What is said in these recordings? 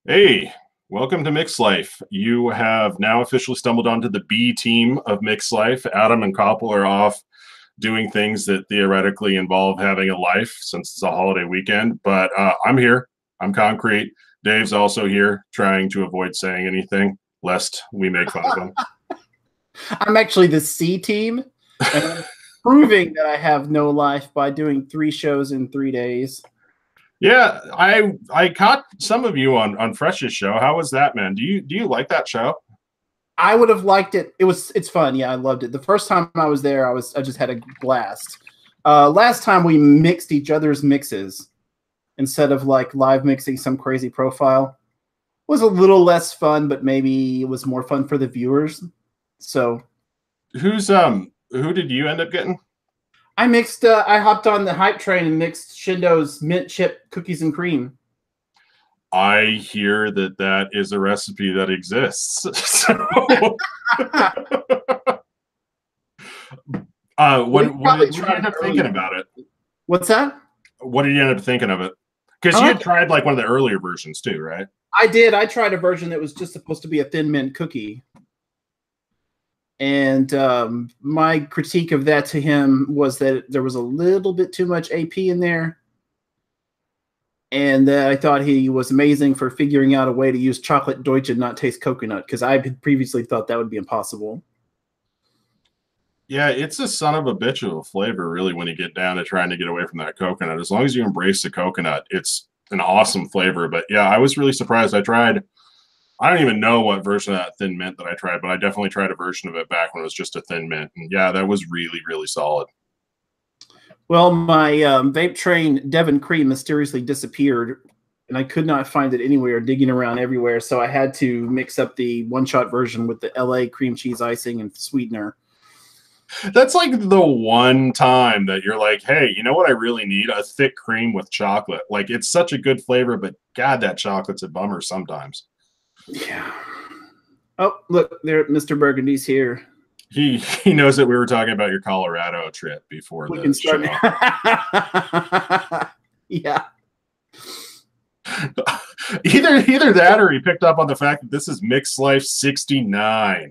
Hey, welcome to Mixlife. You have now officially stumbled onto the B team of Mixlife. Adam and Koppel are off doing things that theoretically involve having a life since it's a holiday weekend. But I'm here. I'm Concrete. Dave's also here, trying to avoid saying anything lest we make fun of him. I'm actually the C team, and I'm proving that I have no life by doing 3 shows in 3 days. Yeah, I caught some of you on Fresh's show. How was that, man? Do you like that show? I would have liked it. It's fun. Yeah, I loved it. The first time I was there, I just had a blast. Last time we mixed each other's mixes instead of like live mixing some crazy profile. It was a little less fun, but maybe it was more fun for the viewers. So, who did you end up getting? I mixed. I hopped on the hype train and mixed Shindo's mint chip cookies and cream. I hear that is a recipe that exists. So, what did you end up thinking about it? What's that? What did you end up thinking of it? Because you had tried like one of the earlier versions too, right? I did. I tried a version that was just supposed to be a thin mint cookie. And my critique of that to him was that there was a little bit too much AP in there. And I thought he was amazing for figuring out a way to use chocolate Deutsch and not taste coconut, because I had previously thought that would be impossible. Yeah, it's a son of a bitch of a flavor, really, when you get down to trying to get away from that coconut. As long as you embrace the coconut, it's an awesome flavor. But yeah, I was really surprised. I don't even know what version of that thin mint that I tried, but I definitely tried a version of it back when it was just a thin mint. And yeah, that was really, really solid. Well, my vape train Devon cream mysteriously disappeared, and I could not find it anywhere, digging around everywhere. So I had to mix up the one-shot version with the LA cream cheese icing and sweetener. That's like the one time that you're like, hey, you know what I really need? A thick cream with chocolate. Like, it's such a good flavor, but God, that chocolate's a bummer sometimes. Yeah. Oh, look, there, Mr. Burgundy's here. He knows that we were talking about your Colorado trip before the show. Yeah. Either that or he picked up on the fact that this is Mixlife 69.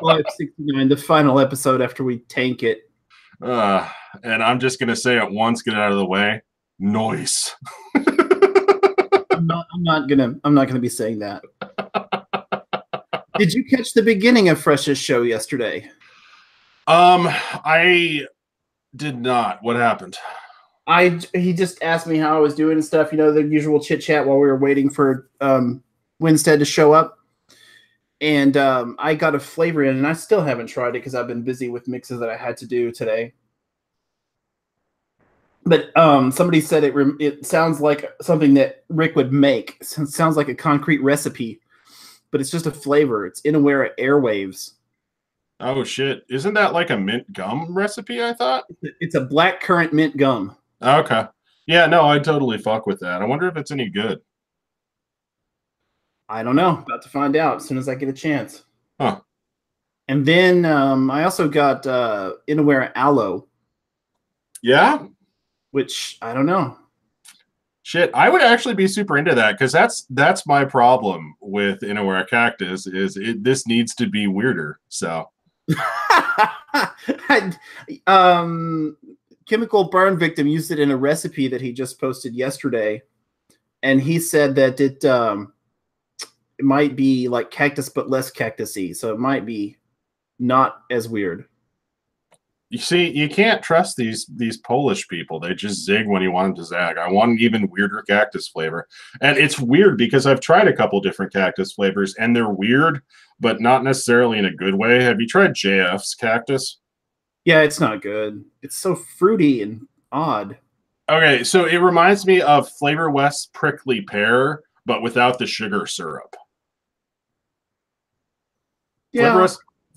Life 69, the final episode after we tank it. And I'm just gonna say it once, get it out of the way. Noice. I'm not gonna be saying that. Did you catch the beginning of Fresh's show yesterday? I did not. What happened? He just asked me how I was doing and stuff. You know, the usual chit chat while we were waiting for Winstead to show up. And I got a flavor in, and I still haven't tried it because I've been busy with mixes that I had to do today. But somebody said it sounds like something that Rick would make. It sounds like a concrete recipe, but it's just a flavor. It's Inawera Airwaves. Oh, shit. Isn't that like a mint gum recipe, I thought? It's a black currant mint gum. Okay. Yeah, no, I'd totally fuck with that. I wonder if it's any good. I don't know. About to find out as soon as I get a chance. Huh. And then I also got Inawera Aloe. Yeah? Which, I don't know. Shit, I would actually be super into that, because that's my problem with Inawera Cactus is this needs to be weirder. So Chemical Burn Victim used it in a recipe that he just posted yesterday, and he said that it might be like cactus but less cactusy, so it might be not as weird. You see, you can't trust these Polish people. They just zig when you want them to zag. I want an even weirder cactus flavor. And it's weird because I've tried a couple different cactus flavors, and they're weird, but not necessarily in a good way. Have you tried JF's cactus? Yeah, it's not good. It's so fruity and odd. Okay, so it reminds me of Flavor West's prickly pear, but without the sugar syrup. Yeah.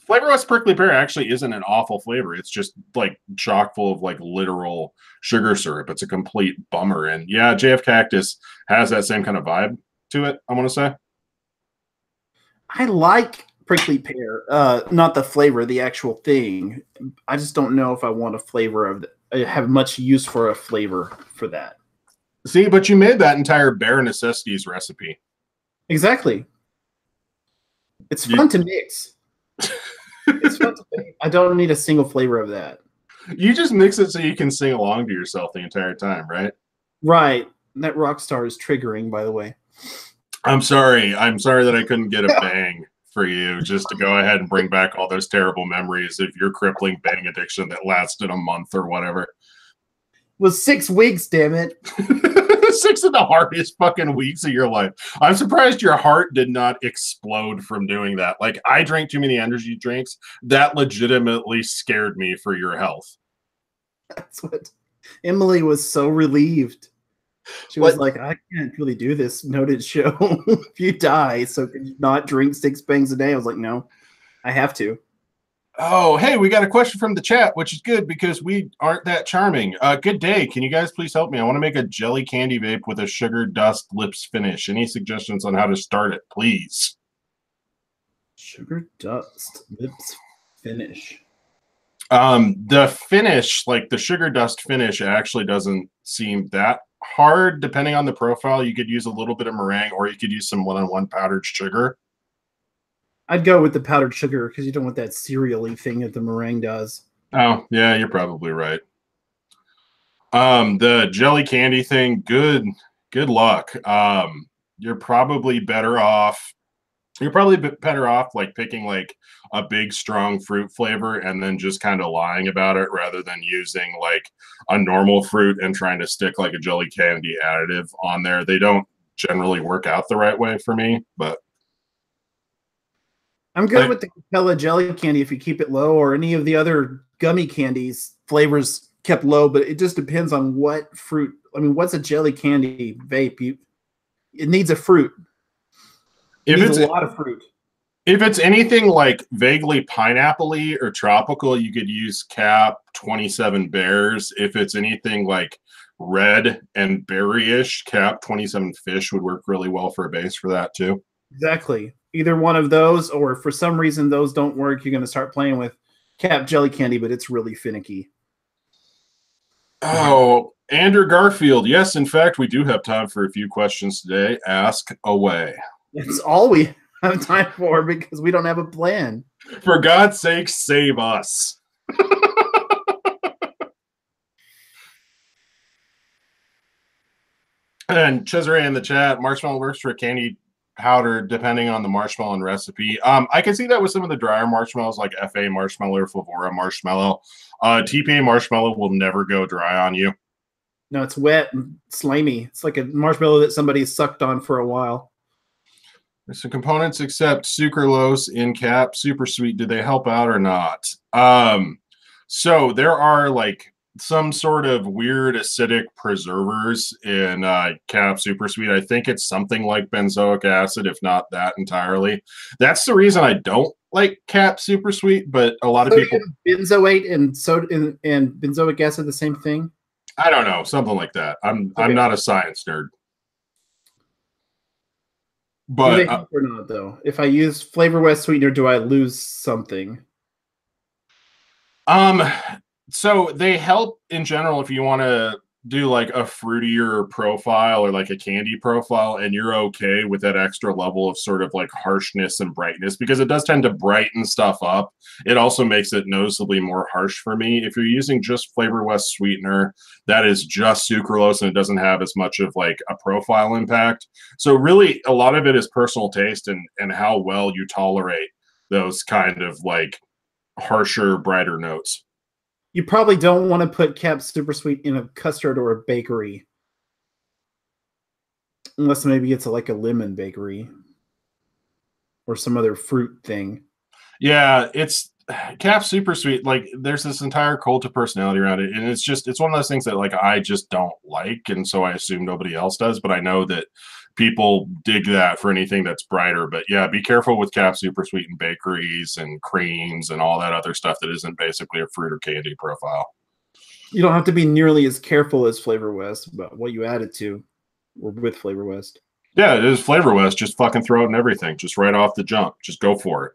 Flavor West prickly pear actually isn't an awful flavor. It's just like chock full of like literal sugar syrup. It's a complete bummer. And yeah, JF Cactus has that same kind of vibe to it, I want to say. I like prickly pear, not the flavor, the actual thing. I just don't know if I want a flavor of I have much use for a flavor for that. See, but you made that entire bare necessities recipe. Exactly. It's fun to mix. It's fun to make. I don't need a single flavor of that. You just mix it so you can sing along to yourself the entire time, right? Right. That Rockstar is triggering, by the way. I'm sorry. I'm sorry that I couldn't get a bang for you just to go ahead and bring back all those terrible memories of your crippling bang addiction that lasted a month or whatever. It was 6 weeks, damn it. 6 of the hardest fucking weeks of your life. I'm surprised your heart did not explode from doing that. Like, I drank too many energy drinks. That legitimately scared me for your health. That's what Emily was so relieved. She was like, I can't really do this noted show if you die. So can you not drink 6 bangs a day? I was like, no, I have to. Oh, hey, we got a question from the chat, which is good because we aren't that charming. Good day. Can you guys please help me? I want to make a jelly candy vape with a sugar dust lips finish. Any suggestions on how to start it, please? Sugar dust lips finish. The finish, like the sugar dust finish, actually doesn't seem that hard. Depending on the profile, you could use a little bit of meringue or you could use some one-on-one powdered sugar. I'd go with the powdered sugar because you don't want that cereal-y thing that the meringue does. Oh, yeah, you're probably right. The jelly candy thing, good luck. You're probably better off like picking like a big strong fruit flavor and then just kind of lying about it rather than using like a normal fruit and trying to stick like a jelly candy additive on there. They don't generally work out the right way for me, but I'm good with the Capella jelly candy if you keep it low, or any of the other gummy candies flavors kept low, but it just depends on what fruit. I mean, what's a jelly candy vape? It needs a fruit. It needs a lot of fruit. If it's anything like vaguely pineapple-y or tropical, you could use Cap 27 Bears. If it's anything like red and berry-ish, Cap 27 Fish would work really well for a base for that too. Exactly. Either one of those, or for some reason those don't work, you're going to start playing with Cap jelly candy, but it's really finicky. Oh, Andrew Garfield. Yes, in fact, we do have time for a few questions today. Ask away. That's all we have time for because we don't have a plan. For God's sake, save us. And Cesare in the chat, marshmallow works for candy powder depending on the marshmallow and recipe. I can see that with some of the drier marshmallows like FA marshmallow or Flavora marshmallow. TPA marshmallow will never go dry on you. No, it's wet and slimy. It's like a marshmallow that somebody sucked on for a while. There's some components except sucralose in Cap, super sweet. Do they help out or not? So there are like some sort of weird acidic preservers in Cap super sweet. I think it's something like benzoic acid, if not that entirely. That's the reason I don't like Cap super sweet, but a lot of people benzoate and soda and benzoic acid the same thing. I don't know, something like that. I'm not a science nerd. But do they help or not though? If I use Flavor West sweetener, do I lose something? So they help in general if you want to do like a fruitier profile or like a candy profile, and you're okay with that extra level of sort of like harshness and brightness, because it does tend to brighten stuff up. It also makes it noticeably more harsh for me. If you're using just Flavor West sweetener, that is just sucralose and it doesn't have as much of like a profile impact. So really a lot of it is personal taste and how well you tolerate those kind of like harsher, brighter notes. You probably don't want to put Cap Super Sweet in a custard or a bakery. Unless maybe it's like a lemon bakery. Or some other fruit thing. Yeah, it's Cap Super Sweet. Like, there's this entire cult of personality around it. And it's one of those things that, like, I just don't like. And so I assume nobody else does. But I know that people dig that for anything that's brighter. But yeah, be careful with Cap Super Sweet and bakeries and creams and all that other stuff that isn't basically a fruit or candy profile. You don't have to be nearly as careful as Flavor West about what you add it to, or with Flavor West. Yeah, it is Flavor West. Just fucking throw it in everything. Just right off the jump. Just go for it.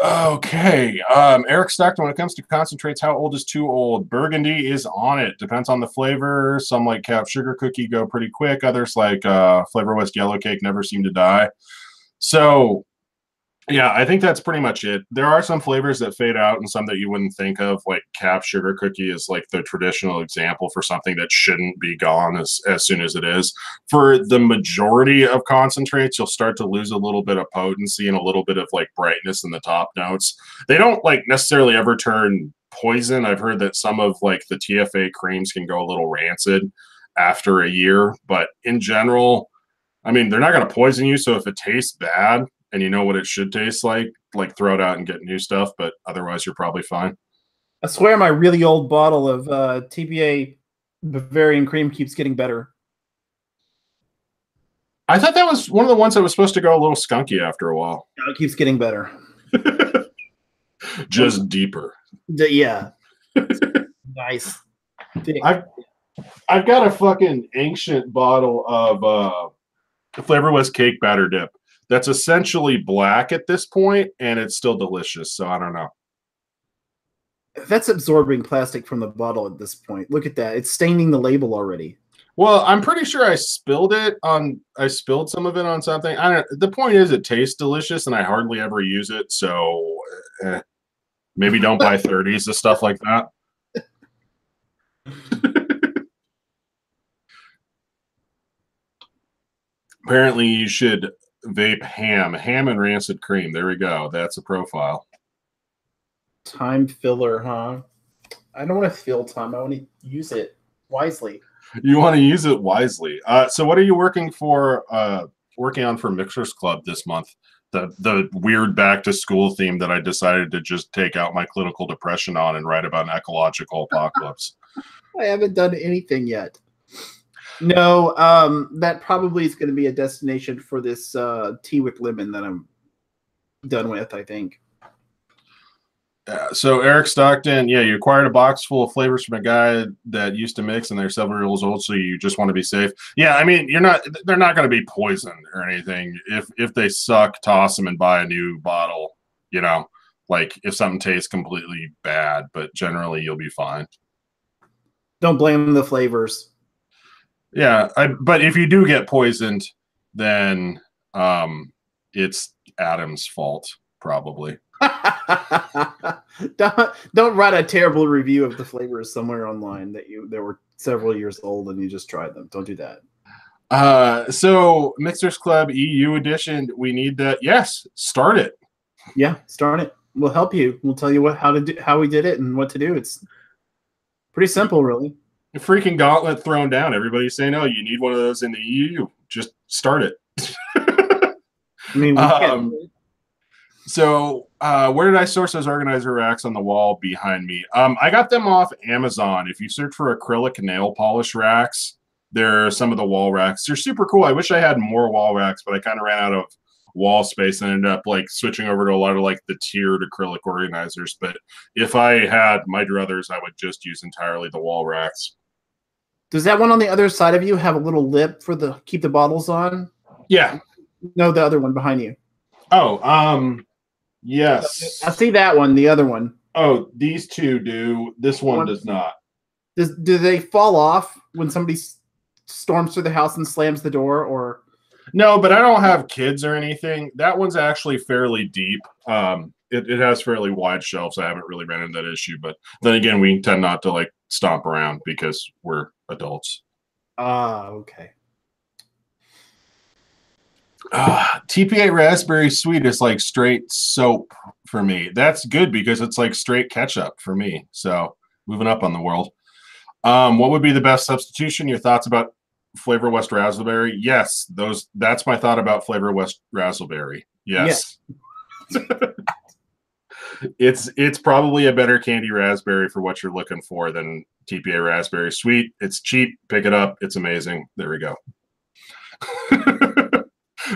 Okay. Eric Stockton, when it comes to concentrates, how old is too old? Burgundy is on it. Depends on the flavor. Some like Cap Sugar Cookie go pretty quick. Others like Flavor West Yellow Cake never seem to die. So yeah, I think that's pretty much it. There are some flavors that fade out and some that you wouldn't think of, like Cap Sugar Cookie is like the traditional example for something that shouldn't be gone as soon as it is. For the majority of concentrates, you'll start to lose a little bit of potency and a little bit of like brightness in the top notes. They don't like necessarily ever turn poison. I've heard that some of like the TFA creams can go a little rancid after a year, but in general, I mean, they're not going to poison you. So if it tastes bad, and you know what it should taste like throw it out and get new stuff, but otherwise you're probably fine. I swear my really old bottle of TBA Bavarian cream keeps getting better. I thought that was one of the ones that was supposed to go a little skunky after a while. No, it keeps getting better. Just deeper. Yeah. Nice. I've got a fucking ancient bottle of Flavor West cake batter dip that's essentially black at this point, and it's still delicious. So I don't know. That's absorbing plastic from the bottle at this point. Look at that. It's staining the label already. Well, I'm pretty sure I spilled some of it on something. I don't. The point is, it tastes delicious, and I hardly ever use it. So maybe don't buy 30s of stuff like that. Apparently, you should vape ham and rancid cream. There we go. That's a profile. Time filler, huh? I don't want to fill time. I want to use it wisely. You want to use it wisely. So what are you working on for Mixers Club this month? The weird back to school theme that I decided to just take out my clinical depression on and write about an ecological apocalypse. I haven't done anything yet. No, that probably is going to be a destination for this tea with lemon that I'm done with, I think. So Eric Stockton, yeah, you acquired a box full of flavors from a guy that used to mix, and they're several years old, so you just want to be safe. Yeah, I mean, they're not going to be poisoned or anything. If they suck, toss them and buy a new bottle. You know, like if something tastes completely bad, but generally you'll be fine. Don't blame the flavors. Yeah, but if you do get poisoned, then it's Adam's fault, probably. don't write a terrible review of the flavors somewhere online that were several years old and you just tried them. Don't do that. So Mixers Club EU edition, we need that. Yes, start it. Yeah, start it. We'll help you. We'll tell you how we did it and what to do. It's pretty simple, really. A freaking gauntlet thrown down. Everybody's saying, "Oh, you need one of those in the EU." Just start it. I mean, we can't. So where did I source those organizer racks on the wall behind me? I got them off Amazon. If you search for acrylic nail polish racks, they're some of the wall racks. They're super cool. I wish I had more wall racks, but I kind of ran out of wall space and ended up like switching over to a lot of like the tiered acrylic organizers. But if I had my druthers, I would just use entirely the wall racks. Does that one on the other side of you have a little lip for the keep the bottles on? Yeah. No, the other one behind you. Oh, yes. I see that one, the other one. Oh, these two do. This one does not. Do they fall off when somebody storms through the house and slams the door, or? No, but I don't have kids or anything. That one's actually fairly deep. It has fairly wide shelves. I haven't really ran into that issue, but then again, we tend not to like stomp around because we're adults. Okay. TPA raspberry sweet is like straight soap for me. That's good because it's like straight ketchup for me. So moving up on the world. What would be the best substitution? Your thoughts about Flavor West Raspberry? Yes, that's my thought about Flavor West Raspberry. Yes. Yeah. It's probably a better candy raspberry for what you're looking for than TPA raspberry sweet. It's cheap. Pick it up. It's amazing. There we go.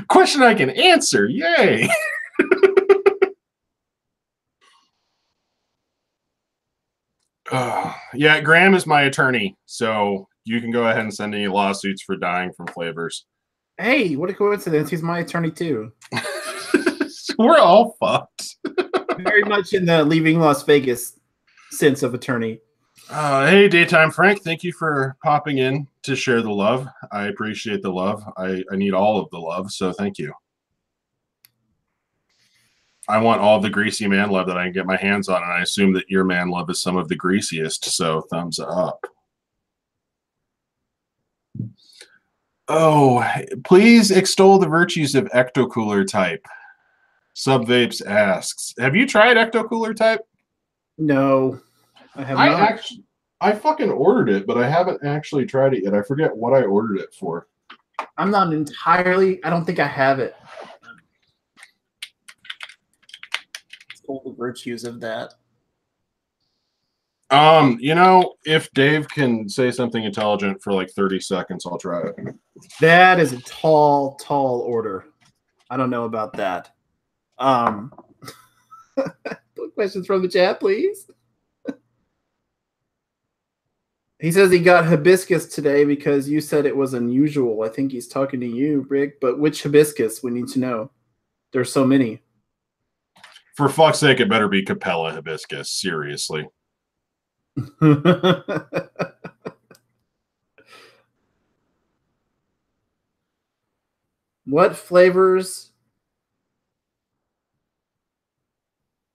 Question I can answer. Yay. Yeah, Graham is my attorney, so you can go ahead and send any lawsuits for dying from flavors. Hey, what a coincidence. He's my attorney too. We're all fucked. Very much in the leaving Las Vegas sense of attorney. Hey, Daytime Frank, thank you for popping in to share the love. I appreciate the love. I need all of the love, so thank you. I want all the greasy man love that I can get my hands on, and I assume that your man love is some of the greasiest, so thumbs up. Oh, please extol the virtues of Ectocooler Type. Subvapes asks, have you tried Ectocooler Type? No, I have not. I fucking ordered it, but I haven't actually tried it yet. I forget what I ordered it for. I'm not entirely. I don't think I have it. All the virtues of that. You know, if Dave can say something intelligent for like 30 seconds, I'll try it. That is a tall, tall order. I don't know about that. Questions from the chat, please. He says he got hibiscus today because you said it was unusual. I think he's talking to you, Rick. But which hibiscus? We need to know. There's so many. For fuck's sake, it better be Capella hibiscus. Seriously. What flavors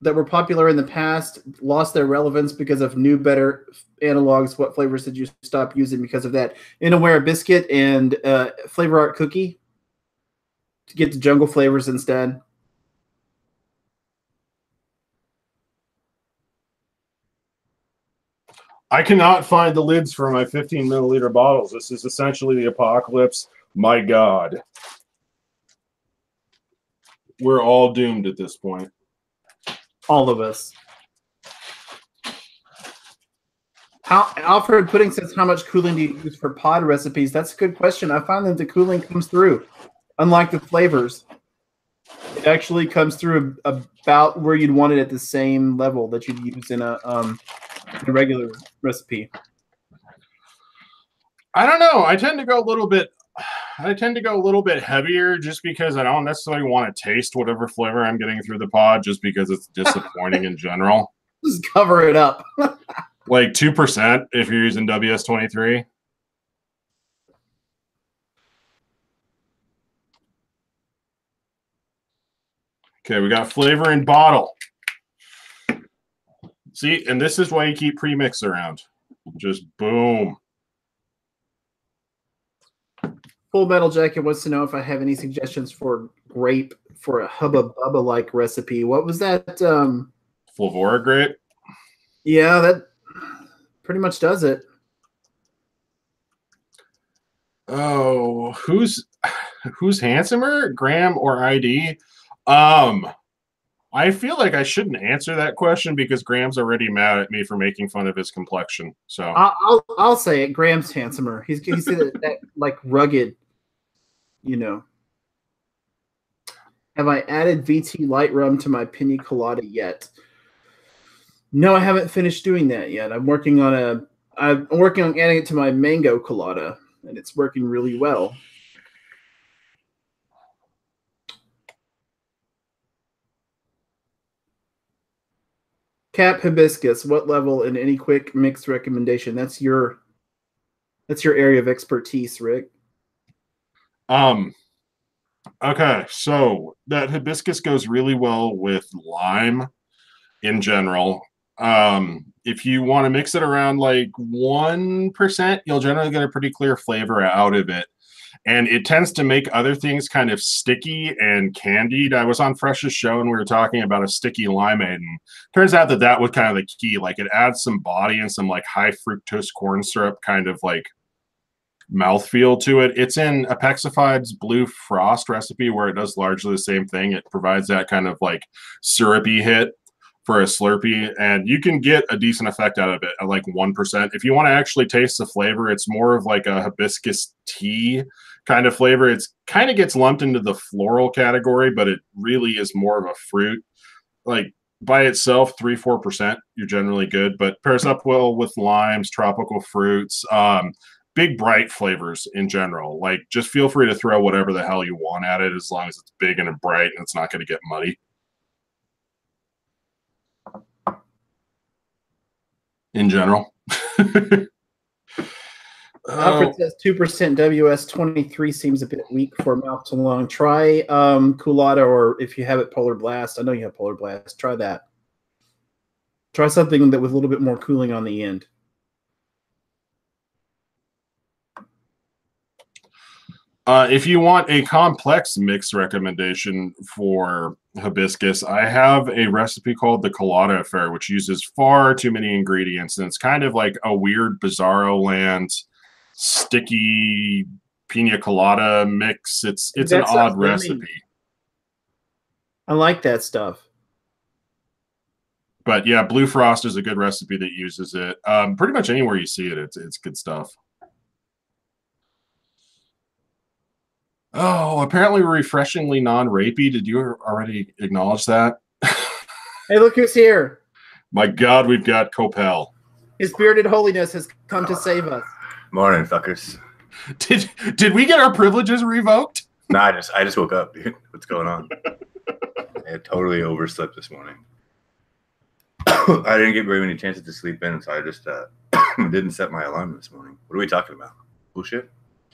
that were popular in the past lost their relevance because of new, better analogs? What flavors did you stop using because of that? Inaware biscuit and Flavor Art cookie to get the jungle flavors instead. I cannot find the lids for my 15 milliliter bottles. This is essentially the apocalypse. My God. We're all doomed at this point. All of us. Alfred Pudding says, how much cooling do you use for pod recipes? That's a good question. I find that the cooling comes through. Unlike the flavors, it actually comes through about where you'd want it at the same level that you'd use in a regular recipe. I don't know. I tend to go a little bit heavier just because I don't necessarily want to taste whatever flavor I'm getting through the pod just because it's disappointing in general. Just cover it up. Like 2% if you're using WS-23. Okay, we got flavor in bottle. See, and this is why you keep premix around. Just boom. Full Metal Jacket wants to know if I have any suggestions for grape for a Hubba Bubba like recipe. What was that? Flavora grape? Yeah, that pretty much does it. Oh, who's handsomer, Graham or ID? I feel like I shouldn't answer that question because Graham's already mad at me for making fun of his complexion. So I'll say it. Graham's handsomer. He's that like rugged, you know. Have I added VT light rum to my pina colada yet? No, I haven't finished doing that yet. I'm working on adding it to my mango colada, and it's working really well. Cap hibiscus, what level in any quick mix recommendation? That's your area of expertise, Rick. Okay, so that hibiscus goes really well with lime in general. If you want to mix it around like 1%, you'll generally get a pretty clear flavor out of it. And it tends to make other things kind of sticky and candied. I was on Fresh's show and we were talking about a sticky limeade. And turns out that was kind of the key. Like it adds some body and some like high fructose corn syrup kind of like mouthfeel to it. It's in Apexified's Blue Frost recipe where it does largely the same thing. It provides that kind of like syrupy hit for a Slurpee, and you can get a decent effect out of it at like 1%. If you want to actually taste the flavor, it's more of like a hibiscus tea kind of flavor. It's kind of gets lumped into the floral category, but it really is more of a fruit. Like by itself, 3-4%, you're generally good, but pairs up well with limes, tropical fruits, big bright flavors in general. Like just feel free to throw whatever the hell you want at it as long as it's big and bright and it's not going to get muddy. in general. Alfred says 2% WS23 seems a bit weak for mouth to lung. Try Culotta, or if you have it, Polar Blast. I know you have Polar Blast. Try that. Try something that with a little bit more cooling on the end. If you want a complex mix recommendation for hibiscus, I have a recipe called the Colada Affair, which uses far too many ingredients, and it's kind of like a weird Bizarro land sticky pina colada mix. It's an odd recipe. I like that stuff. But yeah, Blue Frost is a good recipe that uses it. Pretty much anywhere you see it, it's good stuff. Oh, apparently refreshingly non-rapey. Did you already acknowledge that? Hey, look who's here. My God, we've got Copel. His bearded holiness has come to save us. Morning, fuckers. Did we get our privileges revoked? No, I just woke up, dude. What's going on? I totally overslept this morning. I didn't get very many chances to sleep in, so I just didn't set my alarm this morning. What are we talking about? Bullshit?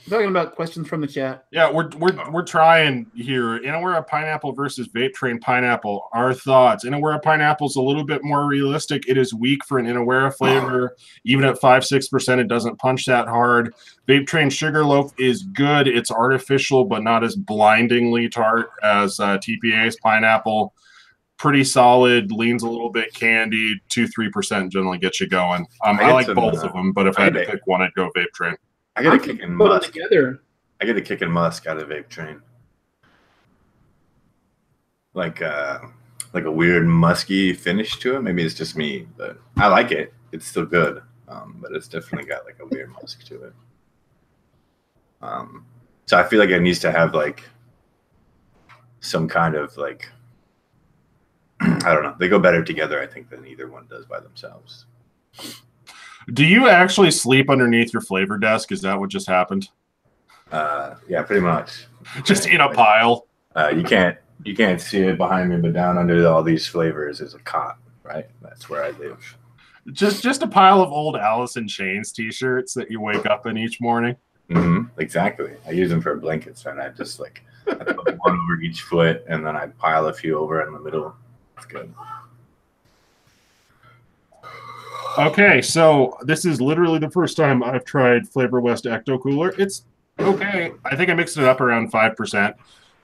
We're talking about questions from the chat. Yeah, we're trying here. Inawera pineapple versus Vape Train pineapple. Our thoughts. Inawera pineapple is a little bit more realistic. It is weak for an Inawera flavor. Even at 5-6%, it doesn't punch that hard. Vape Train Sugarloaf is good. It's artificial, but not as blindingly tart as TPA's pineapple. Pretty solid. Leans a little bit candied. 2-3% generally gets you going. I like both of them, but if I had to pick one, I'd go Vape Train. I get a kick in musk. Together. I get a kick in musk out of Vape Train. Like a weird musky finish to it. Maybe it's just me, but I like it. It's still good, but it's definitely got like a weird musk to it. So I feel like it needs to have like some kind of like, I don't know. They go better together, I think, than either one does by themselves. Do you actually sleep underneath your flavor desk? Is that what just happened? Yeah, pretty much. Just in a pile. You can't see it behind me, but down under all these flavors is a cot, right? That's where I live. Just a pile of old Alice in Chains t-shirts that you wake up in each morning. Mm-hmm. Exactly. I use them for blankets, and I just I put one over each foot, and then I pile a few over in the middle. It's good. Okay, so this is literally the first time I've tried Flavor West Ecto Cooler. It's okay. I think I mixed it up around 5%.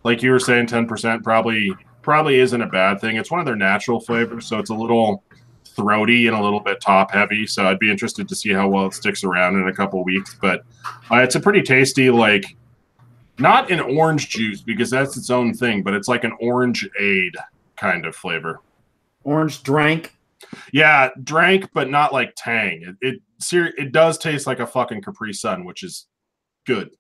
Like you were saying, 10% probably isn't a bad thing. It's one of their natural flavors, so it's a little throaty and a little bit top heavy. So I'd be interested to see how well it sticks around in a couple weeks. But it's a pretty tasty, like not an orange juice because that's its own thing, but it's like an orange-ade kind of flavor. Orange drank. Yeah, drank, but not like tang. It does taste like a fucking Capri Sun, which is good.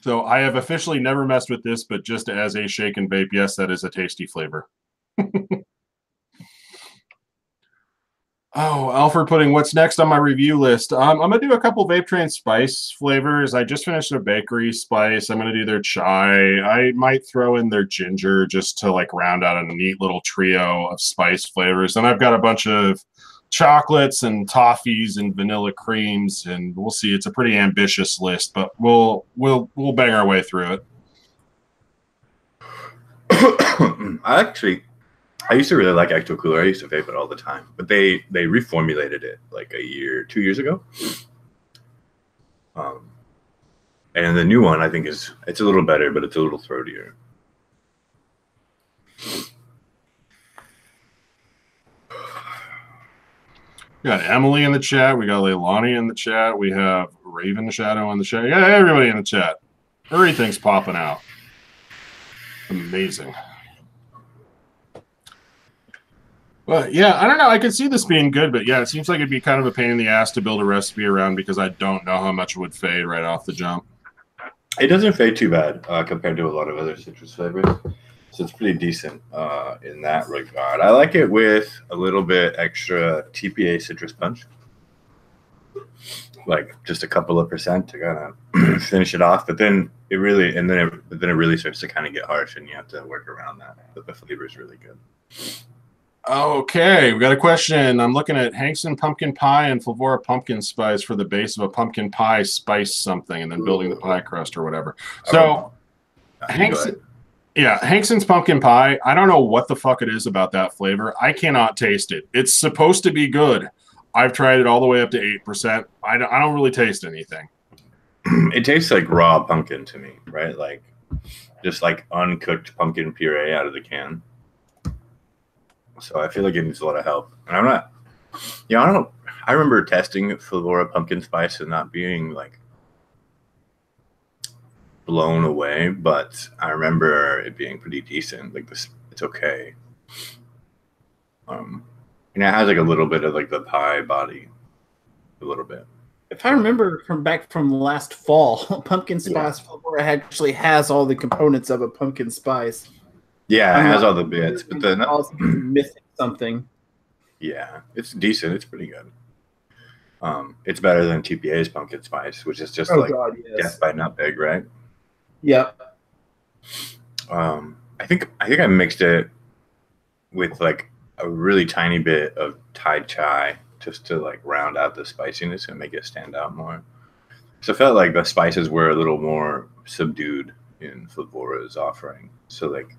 So I have officially never messed with this, but just as a shake and vape, yes, that is a tasty flavor. Oh, Alfred Pudding, what's next on my review list? I'm going to do a couple Vape Train spice flavors. I just finished their bakery spice. I'm going to do their chai. I might throw in their ginger just to like round out a neat little trio of spice flavors. And I've got a bunch of chocolates and toffees and vanilla creams, and we'll see. It's a pretty ambitious list, but we'll bang our way through it. I used to really like Ecto Cooler. I used to vape it all the time, but they reformulated it like 2 years ago. And the new one I think it's a little better, but it's a little throatier. We got Emily in the chat. We got Leilani in the chat. We have Raven Shadow in the chat. Yeah, everybody in the chat. Everything's popping out. Amazing. Well, yeah, I don't know. I could see this being good, but yeah, it seems like it'd be kind of a pain in the ass to build a recipe around because I don't know how much it would fade right off the jump. It doesn't fade too bad compared to a lot of other citrus flavors. So it's pretty decent in that regard. I like it with a little bit extra TPA citrus punch. Like just a couple of percent to kind of finish it off. But then it really starts to kind of get harsh and you have to work around that. But the flavor is really good. Okay, we got a question. I'm looking at Hankson pumpkin pie and Flavora pumpkin spice for the base of a pumpkin pie spice something, and then building the pie crust or whatever. So, Hankson, yeah, Hankson's pumpkin pie. I don't know what the fuck it is about that flavor. I cannot taste it. It's supposed to be good. I've tried it all the way up to 8%. I don't really taste anything. It tastes like raw pumpkin to me, right? Like just like uncooked pumpkin puree out of the can. So I feel like it needs a lot of help. And I'm not, I remember testing Flavora pumpkin spice and not being like blown away, but I remember it being pretty decent. Like this, it's okay. And it has like a little bit of like the pie body, a little bit. If I remember from last fall, pumpkin spice Flavora actually has all the components of a pumpkin spice. Yeah, it has all the bits, but then missing something. Yeah, it's decent. It's pretty good. It's better than TPA's pumpkin spice, which is just death by nutmeg, right? Yep. I think I mixed it with like a really tiny bit of Thai chai just to like round out the spiciness and make it stand out more. So I felt like the spices were a little more subdued in Flavora's offering. So like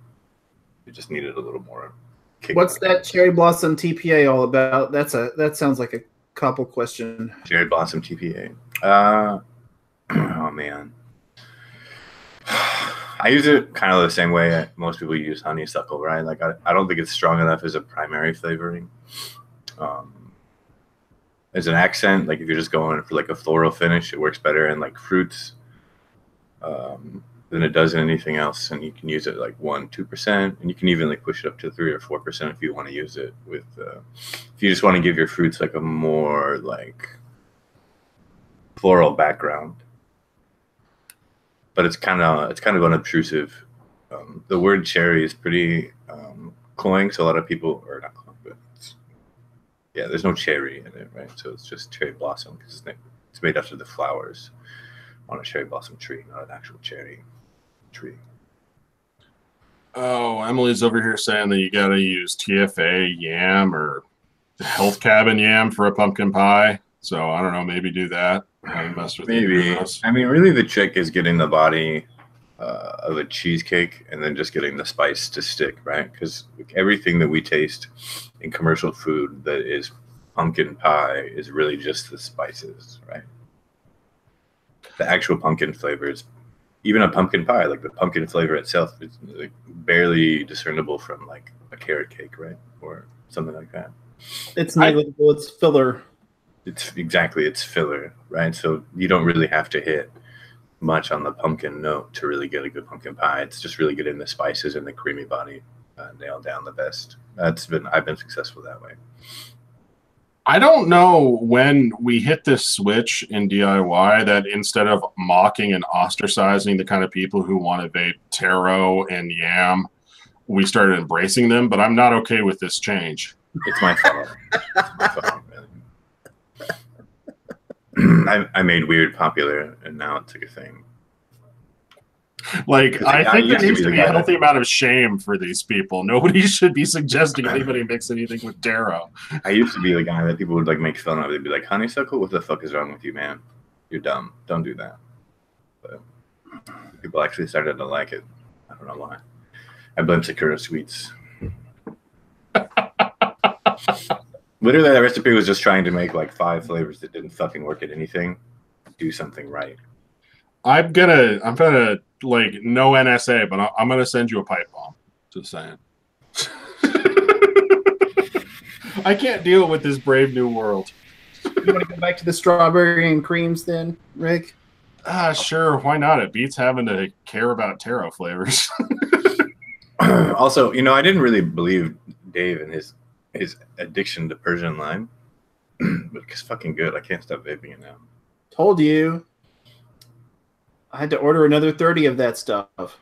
it just needed a little more kick. What's that cherry blossom TPA all about? That sounds like a couple question. Cherry blossom TPA. Oh man. I use it kind of the same way most people use honeysuckle, right? Like I don't think it's strong enough as a primary flavoring. As an accent, like if you're just going for like a floral finish, it works better in like fruits than it does in anything else. And you can use it like 1-2%, and you can even like push it up to 3 or 4% if you want to use it with. If you just want to give your fruits like a more like floral background. But it's kind of unobtrusive. The word cherry is pretty cloying, so a lot of people are not cloying, but there's no cherry in it, right? So it's just cherry blossom because it's made after the flowers on a cherry blossom tree, not an actual cherry tree. Oh, Emily's over here saying that you got to use TFA yam or health cabin yam for a pumpkin pie. So I don't know, maybe do that. Maybe. I mean, really, the trick is getting the body of a cheesecake and then just getting the spice to stick, right? Because everything that we taste in commercial food that is pumpkin pie is really just the spices, right? The actual pumpkin flavors, even a pumpkin pie, like the pumpkin flavor itself, is like barely discernible from like a carrot cake, right? Or something like that. It's negligible. It's filler. It's filler, right? So you don't really have to hit much on the pumpkin note to really get a good pumpkin pie. It's just really getting the spices and the creamy body nailed down the best. I've been successful that way. I don't know when we hit this switch in DIY that instead of mocking and ostracizing the kind of people who want to vape taro and yam, we started embracing them, but I'm not okay with this change. It's my fault. I made weird popular, and now it's like a thing. Like, I think there needs to be a healthy amount of shame for these people. Nobody should be suggesting anybody mix anything with taro. I used to be the guy that people would like make fun of. They'd be like, honeysuckle, what the fuck is wrong with you, man? You're dumb. Don't do that. But people actually started to like it. I don't know why. I blame Sakura Sweets. Literally, that recipe was just trying to make like 5 flavors that didn't fucking work at anything. Do something right. I'm gonna like no NSA, but I'm gonna send you a pipe bomb. Just saying. I can't deal with this brave new world. You want to go back to the strawberry and creams then, Rick? Sure. Why not? It beats having to care about taro flavors. Also, I didn't really believe Dave and his addiction to Persian lime, but it's fucking good. I can't stop vaping it now. Told you. I had to order another 30 of that stuff.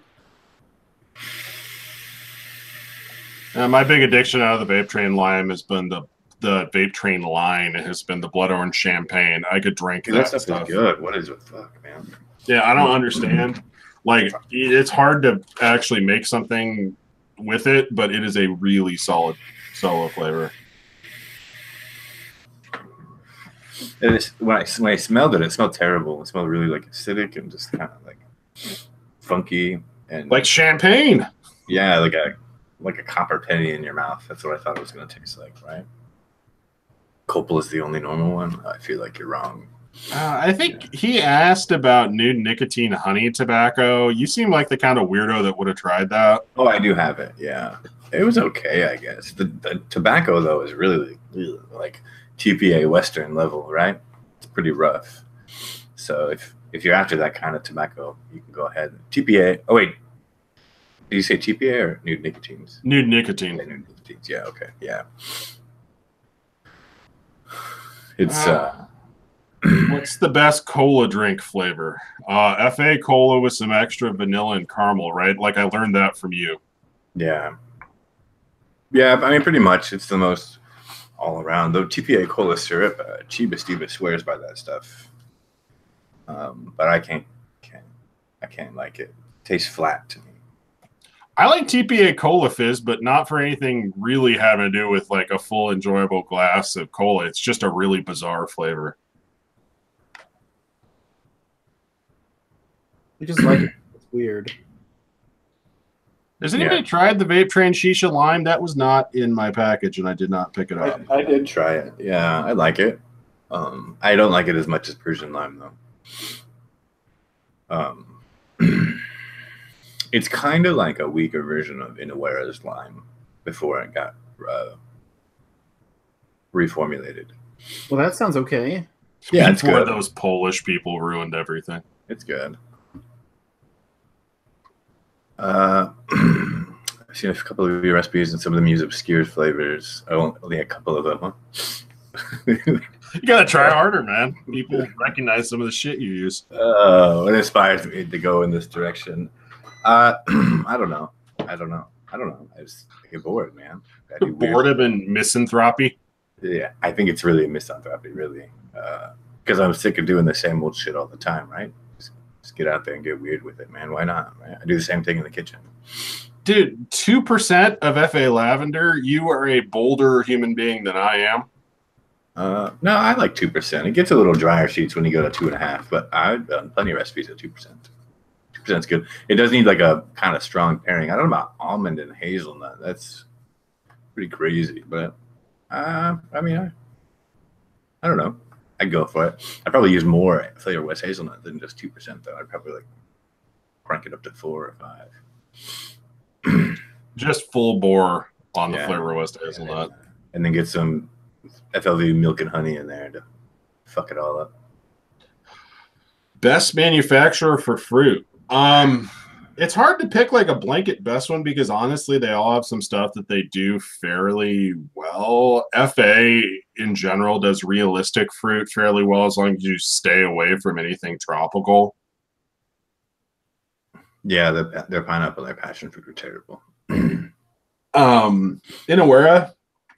My big addiction out of the vape train lime has been the vape train line. Has been the blood orange champagne. I could drink that stuff. Is good. What is it? Fuck, man. Yeah, I don't understand. Like, it's hard to actually make something with it, but it is a really solid solo flavor. When I smelled it, it smelled terrible. It smelled really like acidic and just kind of like funky and like champagne. Yeah, like a copper penny in your mouth. That's what I thought it was going to taste like, right? Copal is the only normal one. I feel like you're wrong. I think he asked about new nicotine honey tobacco. You seem like the kind of weirdo that would have tried that. Oh, I do have it. Yeah, it was okay, I guess. The tobacco though is really like TPA Western level, right? It's pretty rough. So if you're after that kind of tobacco, you can go ahead. TPA. Oh wait, did you say TPA or nude nicotines? Nude nicotine. Nude nicotines. Yeah. Okay. Yeah. It's what's the best cola drink flavor? FA cola with some extra vanilla and caramel, right? Like I learned that from you. Yeah. Yeah, I mean, pretty much it's the most all around. Though TPA cola syrup, Chibas swears by that stuff. But I can't like it. Tastes flat to me. I like TPA Cola Fizz, but not for anything really having to do with like a full enjoyable glass of cola. It's just a really bizarre flavor. We just like it. It's weird. Has anybody tried the Vape Train Shisha Lime? That was not in my package, and I did not pick it up. I did try it. Yeah, I like it. I don't like it as much as Persian Lime, though. It's kind of like a weaker version of Inawera's Lime before it got reformulated. Well, that sounds okay. Yeah, it's before good. Those Polish people ruined everything. It's good. I've seen a couple of your recipes, and some of them use obscure flavors. Only a couple of them. You gotta try harder, man. People recognize some of the shit you use. It inspires me to go in this direction. I don't know. I just get bored, man. Boredom and misanthropy. Yeah, I think it's really a misanthropy, really, because I'm sick of doing the same old shit all the time, right? Just get out there and get weird with it, man. Why not? Right? I do the same thing in the kitchen. Dude, 2% of FA Lavender, you are a bolder human being than I am. No, I like 2%. It gets a little drier sheets when you go to 2.5, but I've done plenty of recipes at 2%. 2% is good. It does need like a kind of strong pairing. I don't know about almond and hazelnut. That's pretty crazy, but I mean, I don't know. I'd go for it. I'd probably use more Flavor West hazelnut than just 2%, though. I'd probably like crank it up to 4 or 5. Just full bore on the Flavor West hazelnut. And then get some FLV milk and honey in there to fuck it all up. Best manufacturer for fruit. It's hard to pick like a blanket best one because honestly, they all have some stuff that they do fairly well. FA in general does realistic fruit fairly well as long as you stay away from anything tropical. Yeah, their pineapple, their passion fruit are terrible. Inawera,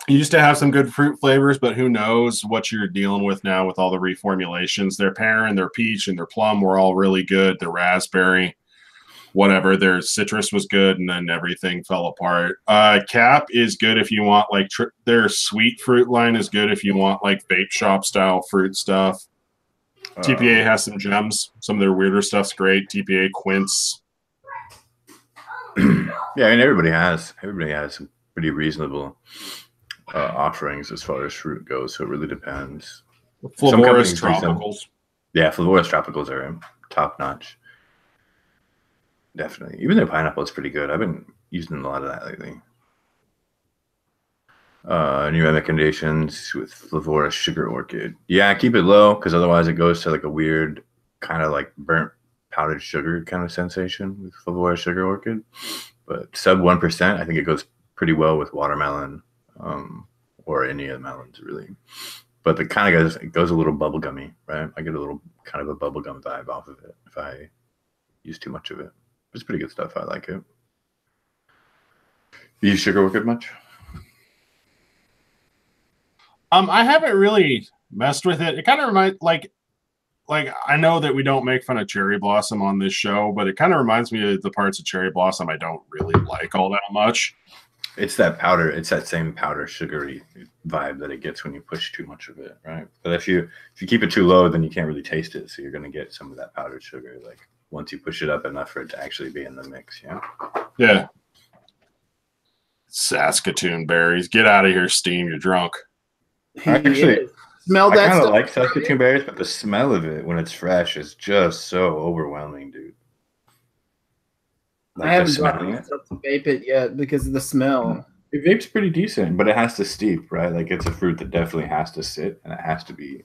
you used to have some good fruit flavors, but who knows what you're dealing with now with all the reformulations. Their pear and their peach and their plum were all really good. The raspberry, whatever, their citrus was good, and then everything fell apart. Cap is good if you want like their sweet fruit line is good if you want like vape shop style fruit stuff. TPA has some gems. Some of their weirder stuff's great. TPA Quince. Yeah, I mean everybody has some pretty reasonable offerings as far as fruit goes, so it really depends. Flavoris Tropicals. Yeah, Flavoris Tropicals are top notch. Definitely. Even their pineapple is pretty good. I've been using a lot of that lately. New recommendations with Flavoris Sugar Orchid. Yeah, keep it low because otherwise it goes to like a weird kind of like burnt powdered sugar kind of sensation with Flavoris Sugar Orchid. But sub 1%, I think it goes pretty well with watermelon or any of the melons really. But the kind of goes a little bubblegummy, right? I get a little kind of a bubblegum vibe off of it if I use too much of it. It's pretty good stuff. I like it. You use Sugar Orchid much? I haven't really messed with it. It kind of reminds like I know that we don't make fun of Cherry Blossom on this show, but it kind of reminds me of the parts of Cherry Blossom I don't really like all that much. It's that powder. It's that same powder sugary vibe that it gets when you push too much of it, right? But if you keep it too low, then you can't really taste it. So you're gonna get some of that powdered sugar, like once you push it up enough for it to actually be in the mix. Yeah. Yeah. Saskatoon berries. Get out of here, Steam. You're drunk. Actually, smell that I kind of stuff. like Saskatoon berries, but the smell of it when it's fresh is just so overwhelming, dude. I haven't brought myself to vape it yet because of the smell. It vape's pretty decent, but it has to steep, right? Like it's a fruit that definitely has to sit, and it has to be.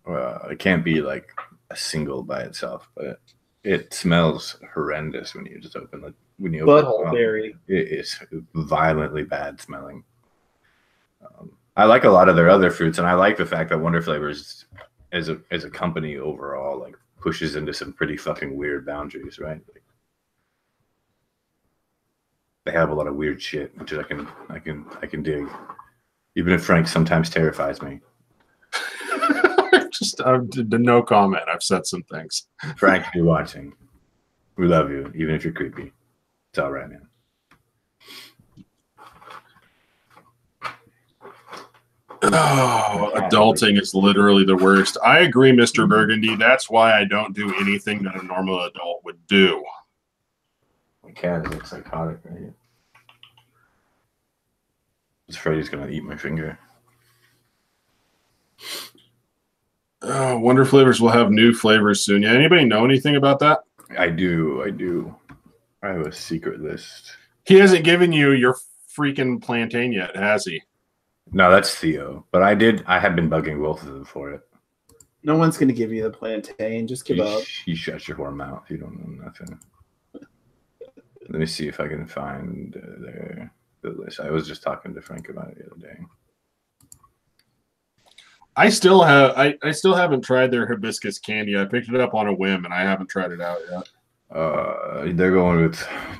It can't be like a single by itself, but it smells horrendous when you just open it. When you open Butthole berry. It is violently bad smelling. I like a lot of their other fruits, and I like the fact that Wonder Flavors, as a company overall, like pushes into some pretty fucking weird boundaries, right? Like, they have a lot of weird shit, which I can dig, even if Frank sometimes terrifies me. Just no comment. I've said some things. Frank, if you're watching, we love you, even if you're creepy. It's all right, man. Oh, adulting is literally the worst. I agree, Mr. Burgundy. That's why I don't do anything that a normal adult would do. My cat is like psychotic right here. I was afraid he's gonna eat my finger. Wonder Flavors will have new flavors soon. Yeah, anybody know anything about that? I do. I have a secret list. He hasn't given you your freaking plantain yet, has he? No, that's Theo. But I have been bugging both of them for it. No one's gonna give you the plantain. Just give up. You shut your whore mouth. You don't know nothing. Let me see if I can find the list. I was just talking to Frank about it the other day. I still haven't tried their hibiscus candy. I picked it up on a whim and I haven't tried it out yet. They're going with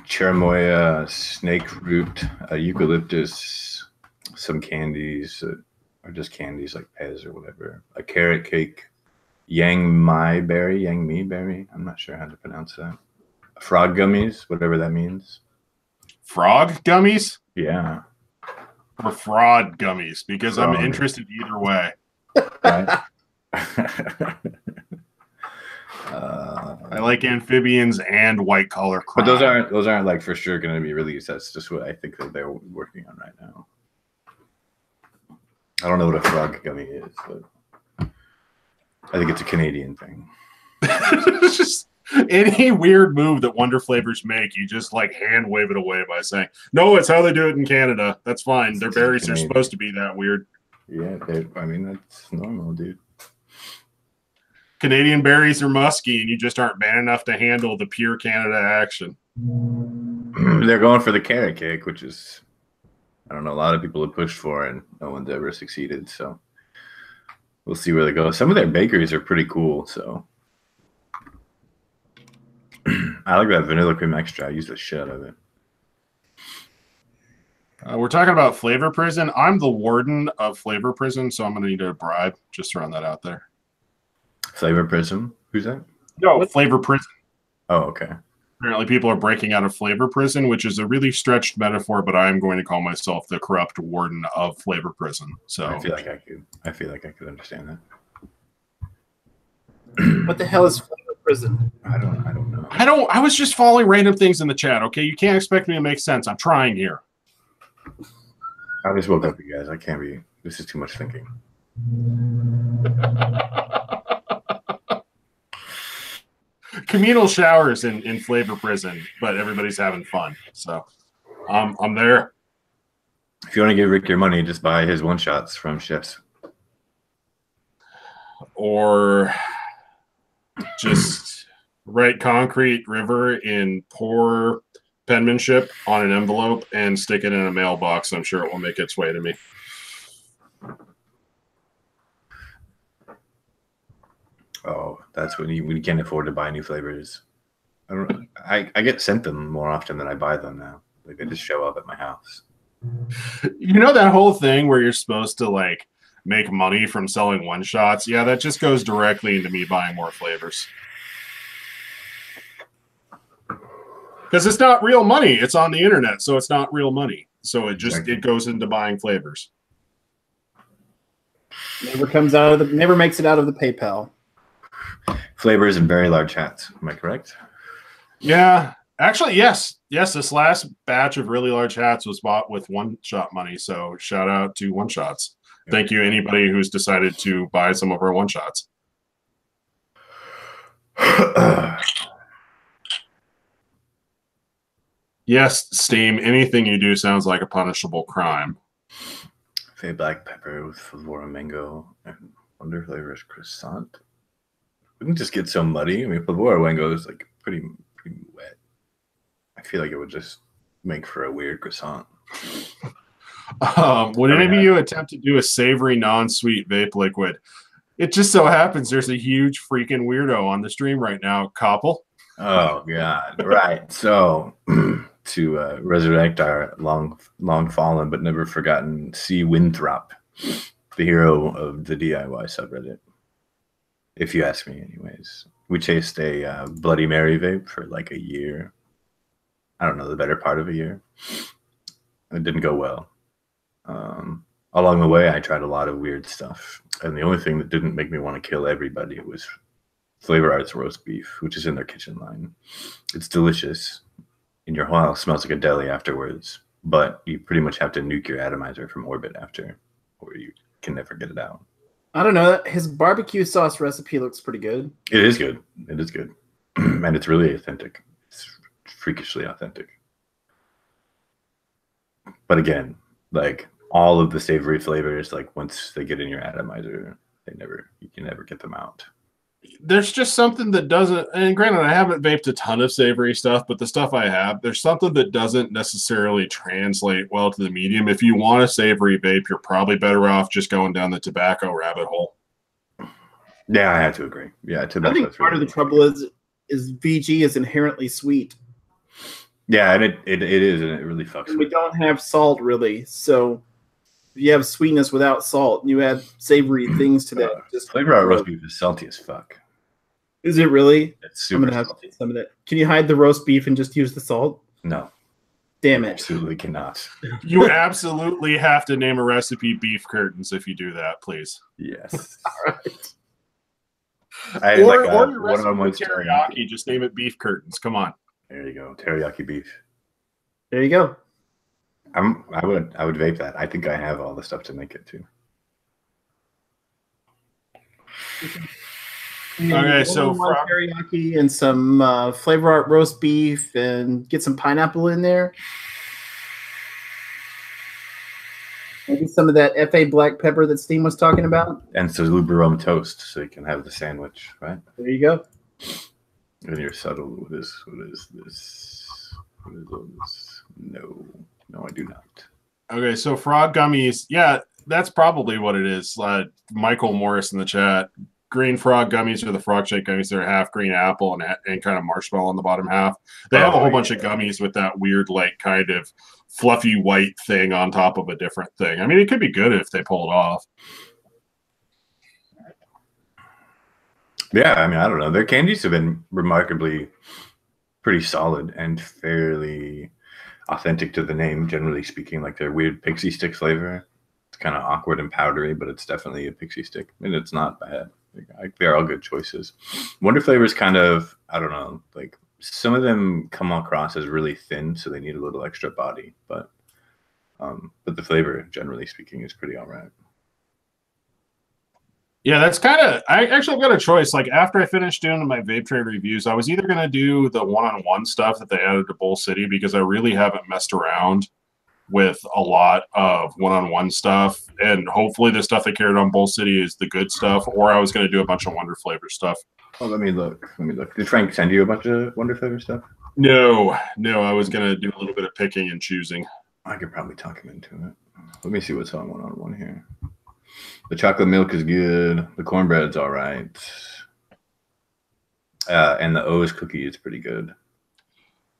cherimoya, snake root, eucalyptus, some candies or just candies like Pez or whatever. A carrot cake, yang mi berry. I'm not sure how to pronounce that. Frog gummies, whatever that means. Frog gummies? Yeah. Or fraud gummies, because I'm interested either way. Right? I like amphibians and white collar crime. But those aren't like for sure going to be released. That's just what I think that they're working on right now. I don't know what a frog gummy is, but I think it's a Canadian thing. It's just any weird move that Wonder Flavors make, you just like hand wave it away by saying, no, it's how they do it in Canada. That's fine. Their berries are supposed to be that weird. Yeah, that's normal, dude. Canadian berries are musky, and you just aren't man enough to handle the pure Canada action. They're going for the carrot cake, which is, I don't know, a lot of people have pushed for, and no one's ever succeeded. So we'll see where they go. Some of their bakeries are pretty cool. So I like that vanilla cream extra. I use the shit out of it. We're talking about Flavor Prison. I'm the warden of Flavor Prison, so I'm going to need a bribe. Just throwing that out there. Flavor Prism? Who's that? No, Flavor Prison. Oh, okay. Apparently people are breaking out of Flavor Prison, which is a really stretched metaphor, but I am going to call myself the corrupt warden of Flavor Prison. So I feel like I could understand that. What the hell is Flavor Prison? I don't know. I was just following random things in the chat, okay? You can't expect me to make sense. I'm trying here. I just woke up, you guys. I can't be. This is too much thinking. Communal showers in Flavor Prison, but everybody's having fun. So I'm there. If you want to give Rick your money, just buy his one-shots from Chefs. Or just write Concrete River in poor penmanship on an envelope and stick it in a mailbox. I'm sure it will make its way to me. Oh, that's when you can't afford to buy new flavors. I get sent them more often than I buy them now. Like they just show up at my house. You know that whole thing where you're supposed to like make money from selling one shots? Yeah, that just goes directly into me buying more flavors. Because it's not real money. It's on the internet, so it's not real money. So it goes into buying flavors. Never makes it out of the PayPal. Flavors in very large hats. Am I correct? Yeah. Actually, yes. Yes, this last batch of really large hats was bought with one-shot money. So shout out to one-shots. Thank you, anybody who's decided to buy some of our one-shots. Yes, Steam, anything you do sounds like a punishable crime. Fay black pepper with Flora mango and wonder flavors croissant. We can just get so muddy. I mean, Flora mango is like pretty wet. I feel like it would just make for a weird croissant. Would any of you attempt to do a savory, non-sweet vape liquid? It just so happens there's a huge freaking weirdo on the stream right now, Koppel. Oh, God. Right. So to resurrect our long fallen but never forgotten C. Winthrop, the hero of the DIY subreddit. If you ask me, anyways. We chased a Bloody Mary vape for like a year. I don't know, the better part of a year. It didn't go well. Along the way, I tried a lot of weird stuff. And the only thing that didn't make me want to kill everybody was Flavor Arts roast beef, which is in their kitchen line. It's delicious. In your house, smells like a deli afterwards. But you pretty much have to nuke your atomizer from orbit after, or you can never get it out. I don't know. His barbecue sauce recipe looks pretty good. It is good. It is good. And it's really authentic. It's freakishly authentic. But again, like all of the savory flavors, like once they get in your atomizer, you can never get them out. There's just something that doesn't, and granted, I haven't vaped a ton of savory stuff, but the stuff I have, there's something that doesn't necessarily translate well to the medium. If you want a savory vape, you're probably better off just going down the tobacco rabbit hole. Yeah, I have to agree. Yeah, tobacco. I think part of the trouble is VG is inherently sweet. Yeah, and it is, and it really fucks. And we don't have salt really, so if you have sweetness without salt, you add savory things to that. Just Flavor Out roast beef is salty as fuck. Is it really? It's super have salty. some of that. Can you hide the roast beef and just use the salt? No. Damn it. Absolutely cannot. You absolutely have to name a recipe beef curtains if you do that, please. Yes. All right. Or your recipe with teriyaki, just name it beef curtains. Come on. There you go. Teriyaki beef. There you go. I would vape that. I think I have all the stuff to make it too. Okay, so teriyaki and some Flavor Art roast beef and get some pineapple in there. Maybe some of that FA black pepper that Steam was talking about. And some Luberum toast so you can have the sandwich, right? There you go. And you're subtle. What is this? What is this? No, I do not. Okay, so frog gummies. Yeah, that's probably what it is. Michael Morris in the chat. Green frog gummies are the frog shake gummies. They're half green apple and kind of marshmallow on the bottom half. They have a whole bunch of gummies with that weird, like, kind of fluffy white thing on top of a different thing. I mean, it could be good if they pull it off. Yeah, I mean, I don't know. Their candies have been remarkably pretty solid and fairly authentic to the name, generally speaking. Like their weird pixie stick flavor. It's kind of awkward and powdery, but it's definitely a pixie stick. And it's not bad. They're all good choices. Wonder flavors kind of, I don't know, like some of them come across as really thin, so they need a little extra body. But the flavor, generally speaking, is pretty all right. Yeah, that's kind of, I actually got a choice. Like after I finished doing my vape trade reviews, I was either going to do the one-on-one stuff that they added to Bull City because I really haven't messed around with a lot of one-on-one stuff. And hopefully the stuff they carried on Bull City is the good stuff, or I was going to do a bunch of Wonder Flavor stuff. Oh, let me look. Did Frank send you a bunch of Wonder Flavor stuff? No, I was going to do a little bit of picking and choosing. I could probably talk him into it. Let me see what's on one-on-one here. The chocolate milk is good. The cornbread's all right. And the O's cookie is pretty good.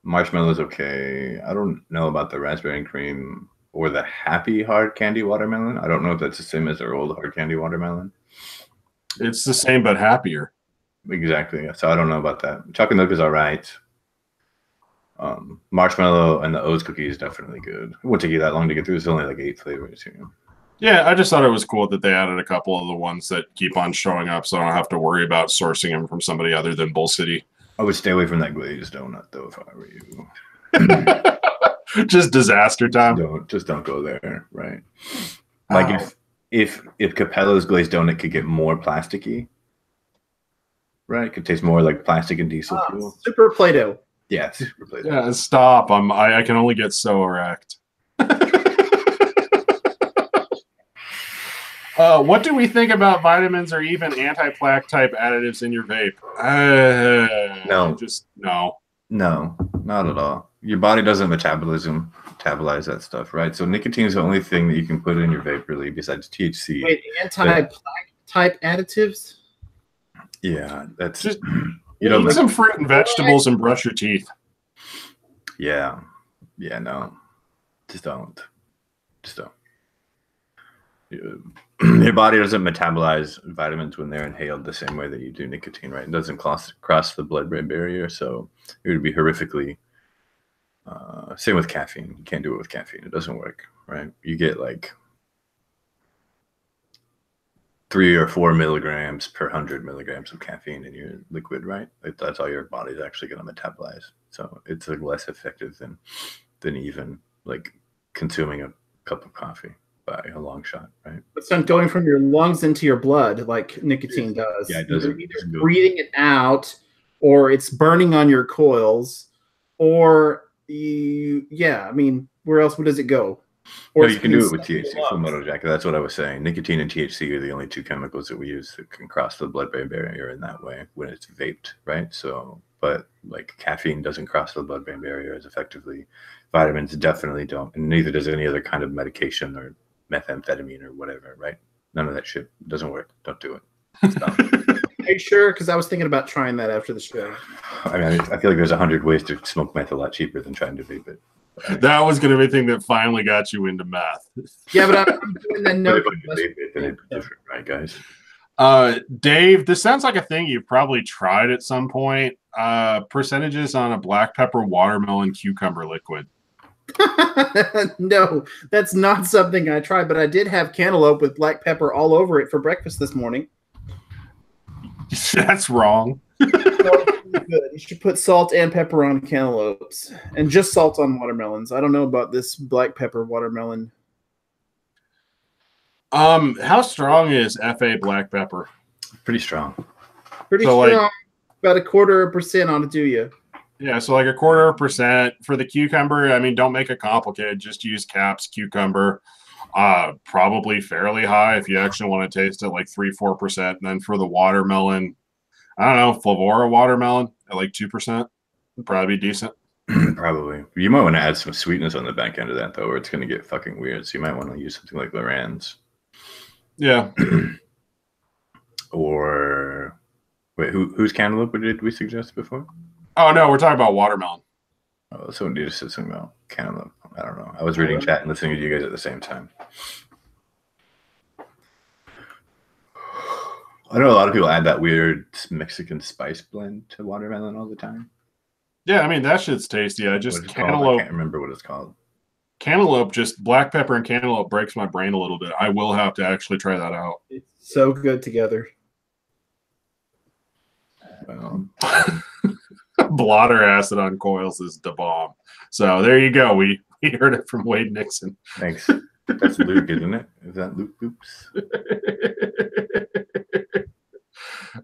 Marshmallow's okay. I don't know about the raspberry and cream or the happy hard candy watermelon. I don't know if that's the same as their old hard candy watermelon. It's the same, but happier. Exactly. So I don't know about that. Chocolate milk is all right. Marshmallow and the O's cookie is definitely good. It won't take you that long to get through. It's only like 8 flavors. Yeah, I just thought it was cool that they added a couple of the ones that keep on showing up, so I don't have to worry about sourcing them from somebody other than Bull City. I would stay away from that glazed donut though if I were you. Just disaster time. Don't go there, right? Like if Capello's glazed donut could get more plasticky, right? It could taste more like plastic and diesel fuel. Super Play-Doh. Yeah, super Play-Doh. Yeah, stop. I can only get so erect. What do we think about vitamins or even anti-plaque type additives in your vape? No. No, not at all. Your body doesn't metabolize that stuff, right? So nicotine is the only thing that you can put in your vape, really, besides THC. Wait, anti-plaque type additives? Yeah, that's just eat some fruit and vegetables and brush your teeth. Yeah, no, just don't. Your body doesn't metabolize vitamins when they're inhaled the same way that you do nicotine, right? It doesn't cross the blood-brain barrier, so it would be horrifically. Same with caffeine. You can't do it with caffeine. It doesn't work, right? You get like 3 or 4 milligrams per 100 milligrams of caffeine in your liquid, right? That's all your body's actually going to metabolize. So it's like less effective than even like consuming a cup of coffee by a long shot, right? It's not going from your lungs into your blood like nicotine does. Yeah, it doesn't. You're either breathing it out, or it's burning on your coils, or I mean, where else does it go? Or you can do it with THC, full metal jacket. That's what I was saying. Nicotine and THC are the only 2 chemicals that we use that can cross the blood-brain barrier in that way when it's vaped, right? So, but like caffeine doesn't cross the blood-brain barrier as effectively. Vitamins definitely don't, and neither does any other kind of medication or methamphetamine or whatever, right? None of that shit doesn't work. Don't do it. Stop. Are you sure? Because I was thinking about trying that after the show. I mean, I feel like there's 100 ways to smoke meth a lot cheaper than trying to vape it. That was going to be the thing that finally got you into meth. Yeah, but I'm doing that note. Different, right, guys? Dave, this sounds like a thing you've probably tried at some point. Percentages on a black pepper watermelon cucumber liquid. No, that's not something I tried, but I did have cantaloupe with black pepper all over it for breakfast this morning. That's wrong. Good. You should put salt and pepper on cantaloupes and just salt on watermelons. I don't know about this black pepper watermelon. How strong is FA black pepper? Pretty strong. Pretty strong. Like, about 1/4% on it, do you? Yeah, so like 1/4% for the cucumber. I mean, don't make it complicated. Just use Caps cucumber. Probably fairly high if you actually want to taste it, like 3-4%. And then for the watermelon, I don't know, Flavora watermelon at like 2% would probably be decent. Probably. You might want to add some sweetness on the back end of that though, or it's going to get fucking weird. So you might want to use something like Loran's. Yeah. Or wait, whose cantaloupe did we suggest before? Oh no, we're talking about watermelon. Oh, someone just said something about cantaloupe. I don't know. I was reading chat and listening to you guys at the same time. I know a lot of people add that weird Mexican spice blend to watermelon all the time. Yeah, I mean that shit's tasty. I just cantaloupe. I can't remember what it's called. Cantaloupe, just black pepper and cantaloupe breaks my brain a little bit. I will have to actually try that out. It's so good together. Blotter acid on coils is the bomb. So there you go. We heard it from Wade Nixon. Thanks. That's Luke, isn't it? Is that Luke? Oops.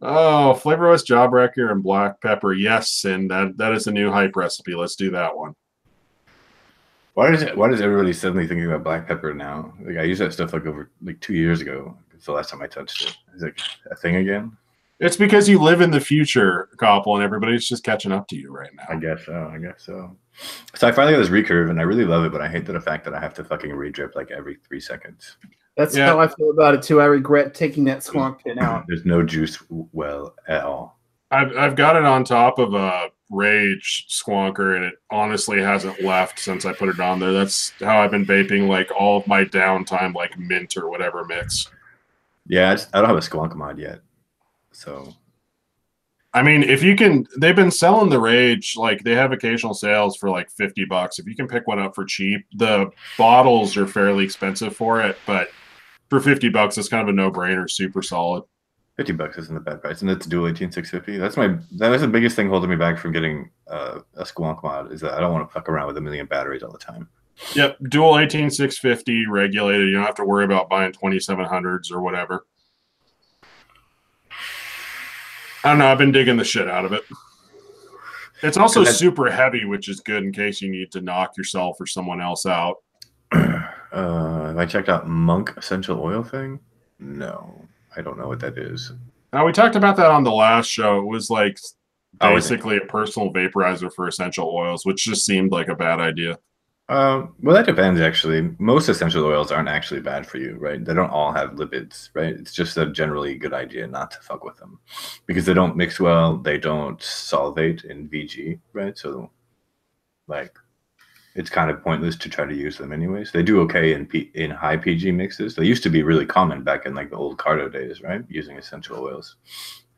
Oh, flavorless jawbreaker and black pepper. Yes, and that is a new hype recipe. Let's do that one. Why does everybody suddenly thinking about black pepper now? Like I used that stuff like over like 2 years ago. It's the last time I touched it. Is it a thing again? It's because you live in the future, Koppel, and everybody's just catching up to you right now. I guess so. So I finally got this recurve, and I really love it, but I hate the fact that I have to fucking re-drip like every 3 seconds. That's how I feel about it too. I regret taking that squonk pin out. There's no juice well at all. I've got it on top of a Rage squonker, and it honestly hasn't left since I put it on there. That's how I've been vaping like all of my downtime, like mint or whatever mix. Yeah, I don't have a squonk mod yet. So I mean, if you can, they've been selling the Rage, like they have occasional sales for like $50. If you can pick one up for cheap, the bottles are fairly expensive for it, but for $50, it's kind of a no-brainer, super solid. $50 isn't a bad price, and it's dual 18650. That is the biggest thing holding me back from getting a Squonk mod, is that I don't want to fuck around with a million batteries all the time. Yep, dual 18650 regulated. You don't have to worry about buying 2700s or whatever. I don't know. I've been digging the shit out of it. It's also super heavy, which is good in case you need to knock yourself or someone else out. Have I checked out Monk essential oil thing? No, I don't know what that is. Now, we talked about that on the last show. It was like basically a personal vaporizer for essential oils, which just seemed like a bad idea. Well, that depends, actually. Most essential oils aren't actually bad for you, right? They don't all have lipids, right? It's just a generally good idea not to fuck with them because they don't mix well. They don't solvate in VG, right? So, like, it's kind of pointless to try to use them anyways. They do okay in high PG mixes. They used to be really common back in, like, the old Cardo days, right? Using essential oils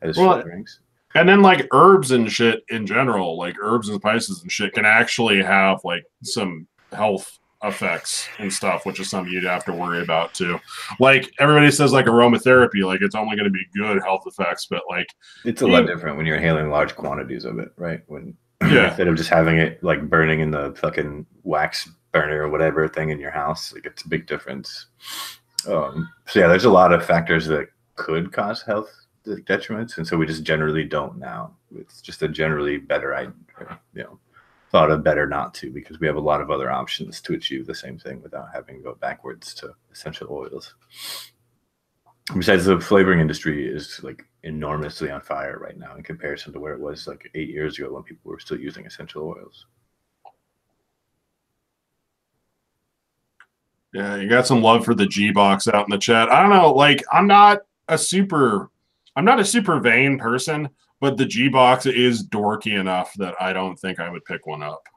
as flavorings. And then, like, herbs and shit in general, like herbs and spices and shit can actually have, like, some health effects and stuff, which is something you'd have to worry about too. Like everybody says, like aromatherapy, like it's only going to be good health effects, but like it's a lot different when you're inhaling large quantities of it, right? When instead of just having it like burning in the fucking wax burner or whatever thing in your house, like it's a big difference. So yeah, there's a lot of factors that could cause health detriments, and so we just generally don't now. It's just a generally better idea, thought of better not to, because we have a lot of other options to achieve the same thing without having to go backwards to essential oils. Besides, the flavoring industry is like enormously on fire right now in comparison to where it was like 8 years ago when people were still using essential oils. Yeah, you got some love for the G box out in the chat. I don't know, like I'm not a super vain person, but the G box is dorky enough that I don't think I would pick one up.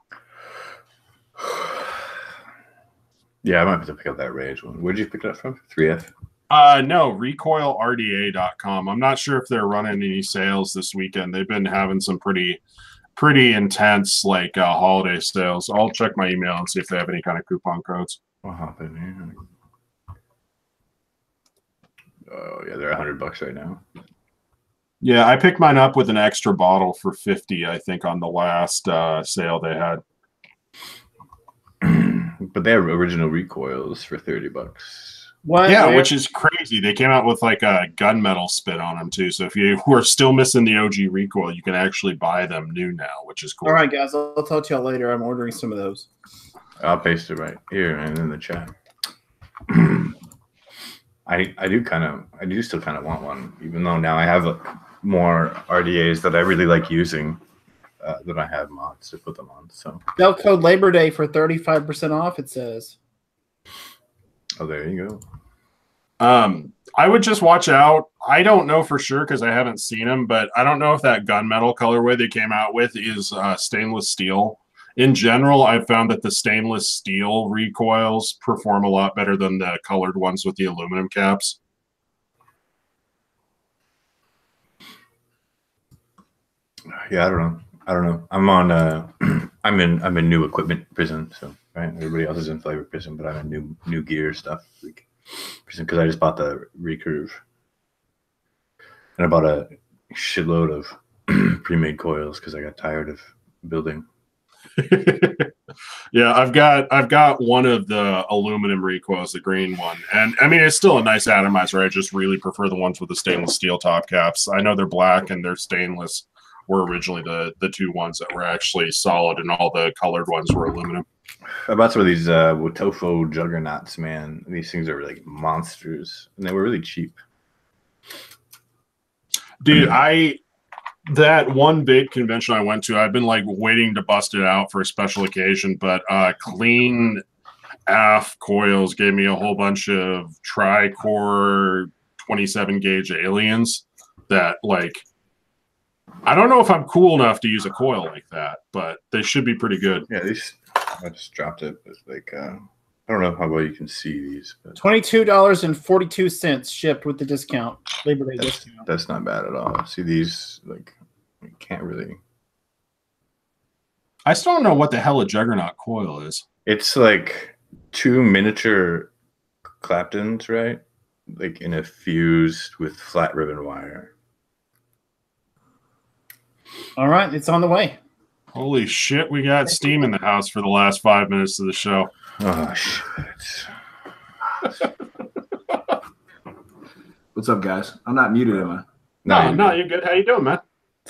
Yeah, I might have to pick up that Rage one. Where'd you pick it up from? 3F? No, recoilrda.com. I'm not sure if they're running any sales this weekend. They've been having some pretty intense like holiday sales. I'll check my email and see if they have any kind of coupon codes. I'll hop in here. Oh yeah, they're $100 right now. Yeah, I picked mine up with an extra bottle for $50, I think, on the last sale they had. But they have original recoils for $30. What? Yeah, which is crazy. They came out with like a gunmetal spit on them too. So if you were still missing the OG recoil, you can actually buy them new now, which is cool. All right, guys, I'll talk to y'all later. I'm ordering some of those. I'll paste it right here and in the chat. I do still kind of want one, even though now I have more RDAs that I really like using than I have mods to put them on. So Bell code Labor Day for 35% off. It says. Oh, there you go. I would just watch out. I don't know for sure because I haven't seen them, but I don't know if that gunmetal colorway they came out with is stainless steel. In general, I've found that the stainless steel recoils perform a lot better than the colored ones with the aluminum caps. Yeah, I don't know. I'm on. I'm in new equipment prison, so right. Everybody else is in flavor prison, but I'm in new gear stuff prison because I just bought the recurve, and I bought a shitload of pre-made coils because I got tired of building. Yeah, I've got one of the aluminum recoils, the green one, and I mean it's still a nice atomizer. I just really prefer the ones with the stainless steel top caps. I know they're black and they're stainless. Were originally the two ones that were actually solid, and all the colored ones were aluminum. I bought some of these Wotofo juggernauts, man. These things are like monsters, and they were really cheap. Dude, that one big convention I went to, I've been like waiting to bust it out for a special occasion, but Clean AF Coils gave me a whole bunch of tri-core 27 gauge aliens that like, I don't know if I'm cool enough to use a coil like that, but they should be pretty good. Yeah, these, I just dropped it, but like, I don't know how well you can see these. But $22.42 shipped with the discount, Labor Day discount. That's not bad at all. See these, like, You can't really. I still don't know what the hell a juggernaut coil is. It's like 2 miniature Claptons, right? Like in a fused with flat ribbon wire. All right, it's on the way. Holy shit, we got steam in the house for the last 5 minutes of the show. Oh, shit. What's up, guys? I'm not muted, am I? No, you're good. How you doing, man?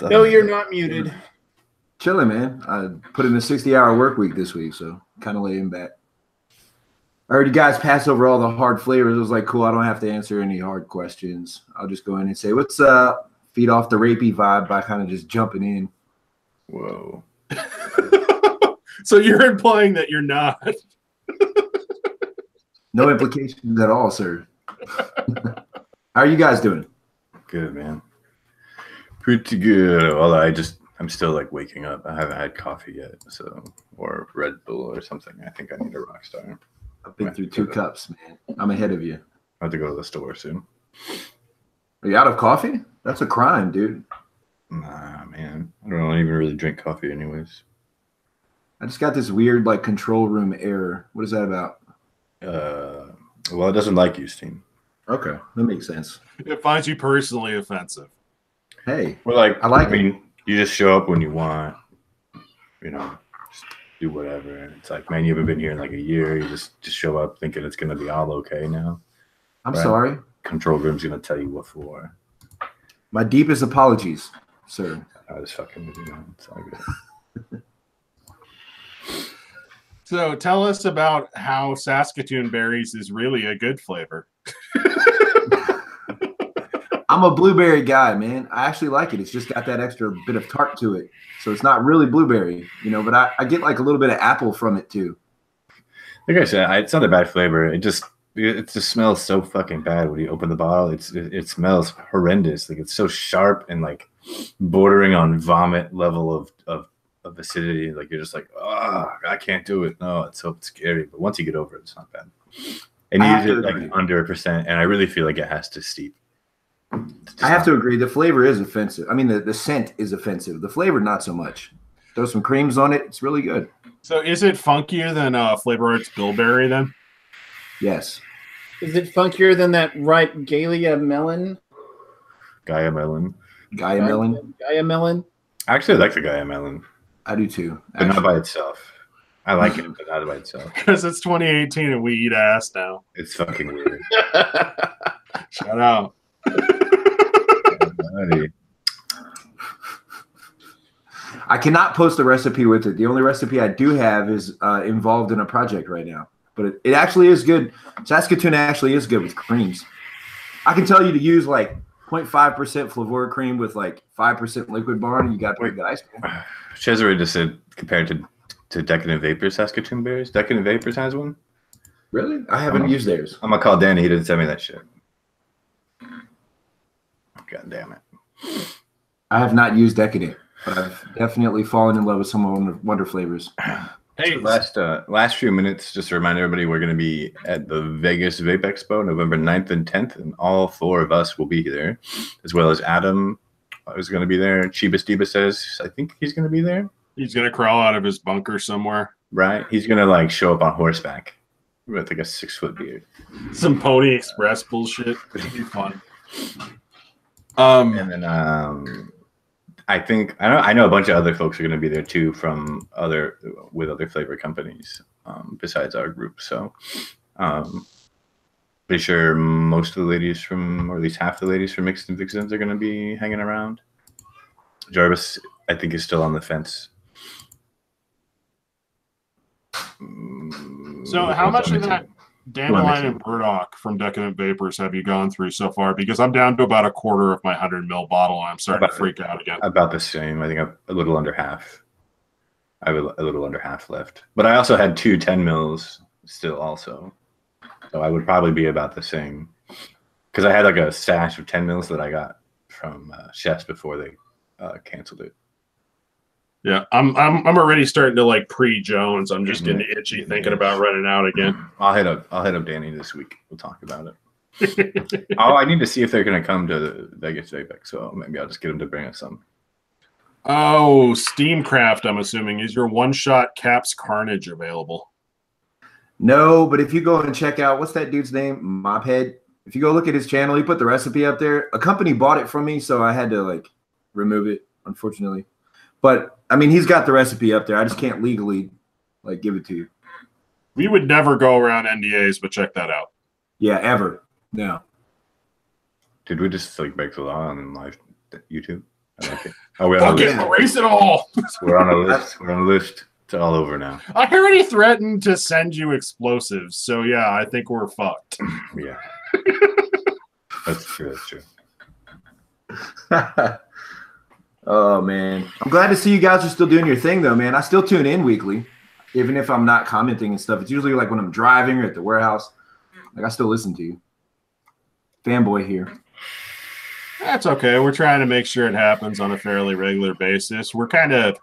No, you're not muted. Chilling, man. I put in a 60-hour work week this week, so kind of laying back. I heard you guys pass over all the hard flavors. It was like, cool, I don't have to answer any hard questions. I'll just go in and say, what's up? Feed off the rapey vibe by kind of just jumping in. Whoa. So you're implying that you're not. No implications at all, sir. How are you guys doing? Good, man. Pretty good. Although I'm still like waking up. I haven't had coffee yet, so or Red Bull or something. I think I need a Rockstar. I've been through 2 cups, man. I'm ahead of you. I have to go to the store soon. Are you out of coffee? That's a crime, dude. Nah, man. I don't even really drink coffee anyways. I just got this weird like control room error. What is that about? Well, it doesn't like you, Steam. Okay, that makes sense. It finds you personally offensive. Hey, Well, like I mean, you just show up when you want. You know, just do whatever. And it's like, man, you haven't been here in like a year. You just show up thinking it's gonna be all okay now. I'm Right. sorry. Control room's gonna tell you what for. My deepest apologies, sir. I was fucking with you, man. It's all good. So tell us about how Saskatoon berries is really a good flavor. I'm a blueberry guy, man. I actually like it. It's just got that extra bit of tart to it. So it's not really blueberry, but I get like a little bit of apple from it too. Like I said, it's not a bad flavor. It just smells so fucking bad when you open the bottle. It smells horrendous. Like it's so sharp and like bordering on vomit level of acidity. Like you're just like, oh, I can't do it. No, it's so scary. But once you get over it, it's not bad. And you use it like under 1%, and I really feel like it has to steep. I have to agree. The flavor is offensive. I mean, the scent is offensive. The flavor, not so much. Throw some creams on it. It's really good. So is it funkier than Flavor Arts Bilberry then? Yes. Is it funkier than that ripe Gaia melon? Gaia melon. Gaia melon. Gaia melon. I actually like the Gaia melon, I do too. but not by itself. I like it, but not by itself. Because it's 2018 and we eat ass now. It's fucking weird. Shout out. Alrighty. I cannot post a recipe with it. The only recipe I do have is involved in a project right now. But it actually is good. Saskatoon actually is good with creams. I can tell you to use like 0.5% Flavor cream with like 5% Liquid Bar, and you got pretty good ice cream. Cesare just said compared to Decadent Vapors, Saskatoon berries. Decadent Vapors has one. Really? I haven't used theirs. I'm gonna call Danny. He didn't send me that shit. God damn it. I have not used Decadent, but I've definitely fallen in love with some of Wonder flavors. Hey, Last few minutes, just to remind everybody, we're going to be at the Vegas Vape Expo, November 9th and 10th, and all 4 of us will be there, as well as Adam is going to be there. Chibas Diba says, I think he's going to be there. he's gonna crawl out of his bunker somewhere. Right? He's going to like show up on horseback with like a 6-foot beard. Some Pony Express bullshit. It'd be fun. And then I know a bunch of other folks are going to be there too from other flavor companies besides our group. So pretty sure most of the ladies from, or at least half the ladies from Mixed and Vixens are going to be hanging around. Jarvis, I think, is still on the fence. So how much of that Dandelion and Burdock from Decadent Vapors have you gone through so far? Because I'm down to about a quarter of my 100 ml bottle, and I'm starting to freak out again. About the same. I think I'm a little under half. I have a little under half left. But I also had 2 10 mils still also. So I would probably be about the same. Because I had like a stash of 10 mils that I got from Chefs before they canceled it. Yeah, I'm already starting to like pre-Jones. I'm just getting itchy thinking about running out again. I'll hit up Danny this week. We'll talk about it. I need to see if they're gonna come to the Vegas Vapex, so maybe I'll just get them to bring us some. Oh, Steamcraft, I'm assuming. Is your one-shot Caps Carnage available? No, but if you go and check out, what's that dude's name? Mophead. If you go look at his channel, he put the recipe up there. A company bought it from me, so I had to like remove it, unfortunately. But I mean, he's got the recipe up there. I just can't legally like give it to you. We would never go around NDAs, but check that out. Yeah, ever. No. Did we just like break the law on live YouTube? I like it. Oh, we're Fuck it, erase it all. We're on a list. We're on a list. It's all over now. I already threatened to send you explosives, so yeah, I think we're fucked. Yeah. That's true. That's true. Oh man, I'm glad to see you guys are still doing your thing though, man. I still tune in weekly, even if I'm not commenting and stuff. It's usually like when I'm driving or at the warehouse. Like I still listen to you. Fanboy here. That's okay. We're trying to make sure it happens on a fairly regular basis. We're kind of,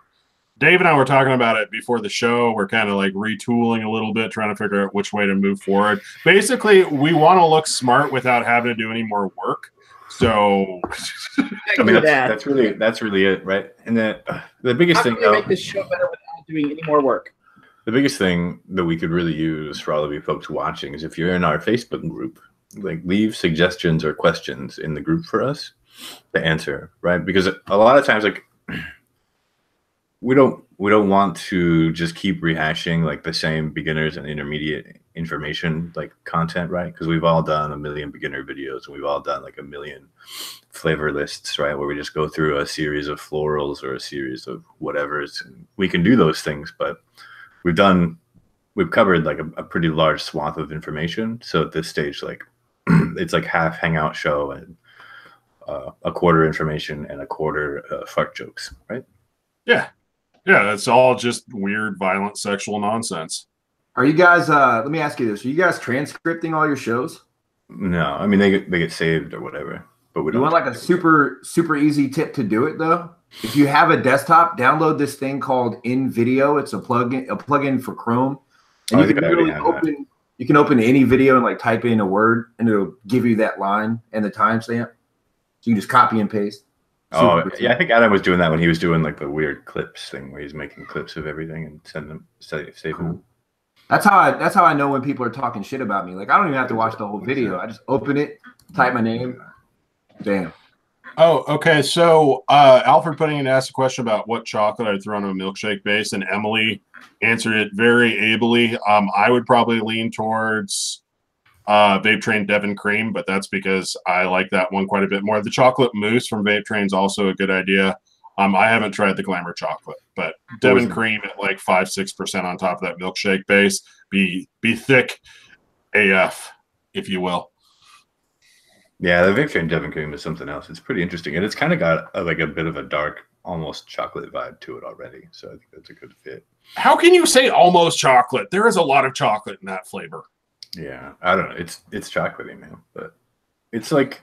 Dave and I were talking about it before the show. We're kind of like retooling a little bit, trying to figure out which way to move forward. Basically, we want to look smart without having to do any more work. So, I mean, that's really it, right? And the biggest thing, though, make this show better without doing any more work. The biggest thing that we could really use for all of you folks watching is if you're in our Facebook group, like leave suggestions or questions in the group for us to answer, right? Because a lot of times, like we don't want to just keep rehashing like the same beginners and intermediate information like content, right? Because we've all done a million beginner videos and we've all done like a million flavor lists, right? Where we just go through a series of florals or a series of whatevers. And we can do those things, but we've covered like a pretty large swath of information. So at this stage, like it's like half hangout show and a quarter information and a quarter fart jokes, right? yeah, it's all just weird, violent, sexual nonsense. Are you guys? Let me ask you this: are you guys transcripting all your shows? No, I mean they get saved or whatever, but we don't. You want like a super easy tip to do it though? If you have a desktop, download this thing called InVideo. It's a plugin for Chrome, and you can literally you can open any video and like type in a word, and it'll give you that line and the timestamp. So you can just copy and paste. Oh yeah, I think Adam was doing that when he was doing like the weird clips thing where he's making clips of everything and save them. That's how I know when people are talking shit about me. Like I don't even have to watch the whole video. I just open it, type my name, damn. Oh, okay. So Alfred putting in asked a question about what chocolate I'd throw on a milkshake base, and Emily answered it very ably. I would probably lean towards Vape Train Devon Cream, but that's because I like that one quite a bit more. The chocolate mousse from Vape Train is also a good idea. I haven't tried the Glamour chocolate, but Devon Cream at like 5-6% on top of that milkshake base. Be thick AF, if you will. Yeah, the Vape Train Devon Cream is something else. It's pretty interesting, and it's kind of got like a bit of a dark, almost chocolate vibe to it already. So I think that's a good fit. How can you say almost chocolate? There is a lot of chocolate in that flavor. Yeah, I don't know. It's chocolatey, man, but it's like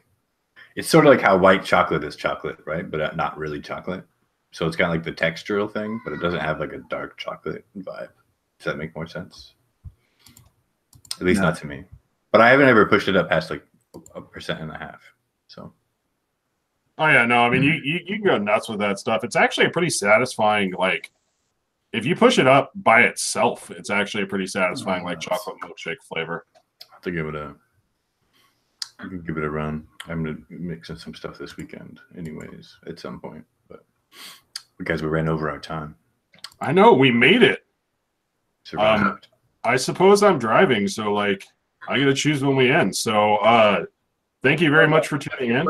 it's sort of like how white chocolate is chocolate, right? But not really chocolate. So it's got like the textural thing, but it doesn't have like a dark chocolate vibe. Does that make more sense? At least not to me. But I haven't ever pushed it up past like 1.5%. So. Oh yeah, no. I mean, you can go nuts with that stuff. It's actually a pretty satisfying. Like, if you push it up by itself, it's actually a pretty satisfying like chocolate milkshake flavor. I have to give it a. I can give it a run. I'm gonna mix in some stuff this weekend, anyways, at some point. But because we ran over our time. I know we made it. Survived. I suppose I'm driving, so like I get to choose when we end. So thank you very much for tuning in.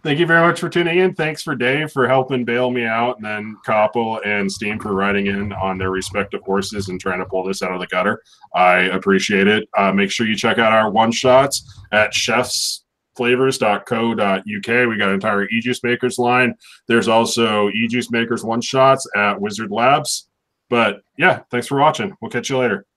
Thank you very much for tuning in. Thanks for Dave for helping bail me out, and then Koppel and Steam for riding in on their respective horses and trying to pull this out of the gutter. I appreciate it. Make sure you check out our one-shots at chefsflavors.co.uk. We got an entire e-juice makers line. There's also e-juice makers one-shots at Wizard Labs. But yeah, thanks for watching. We'll catch you later.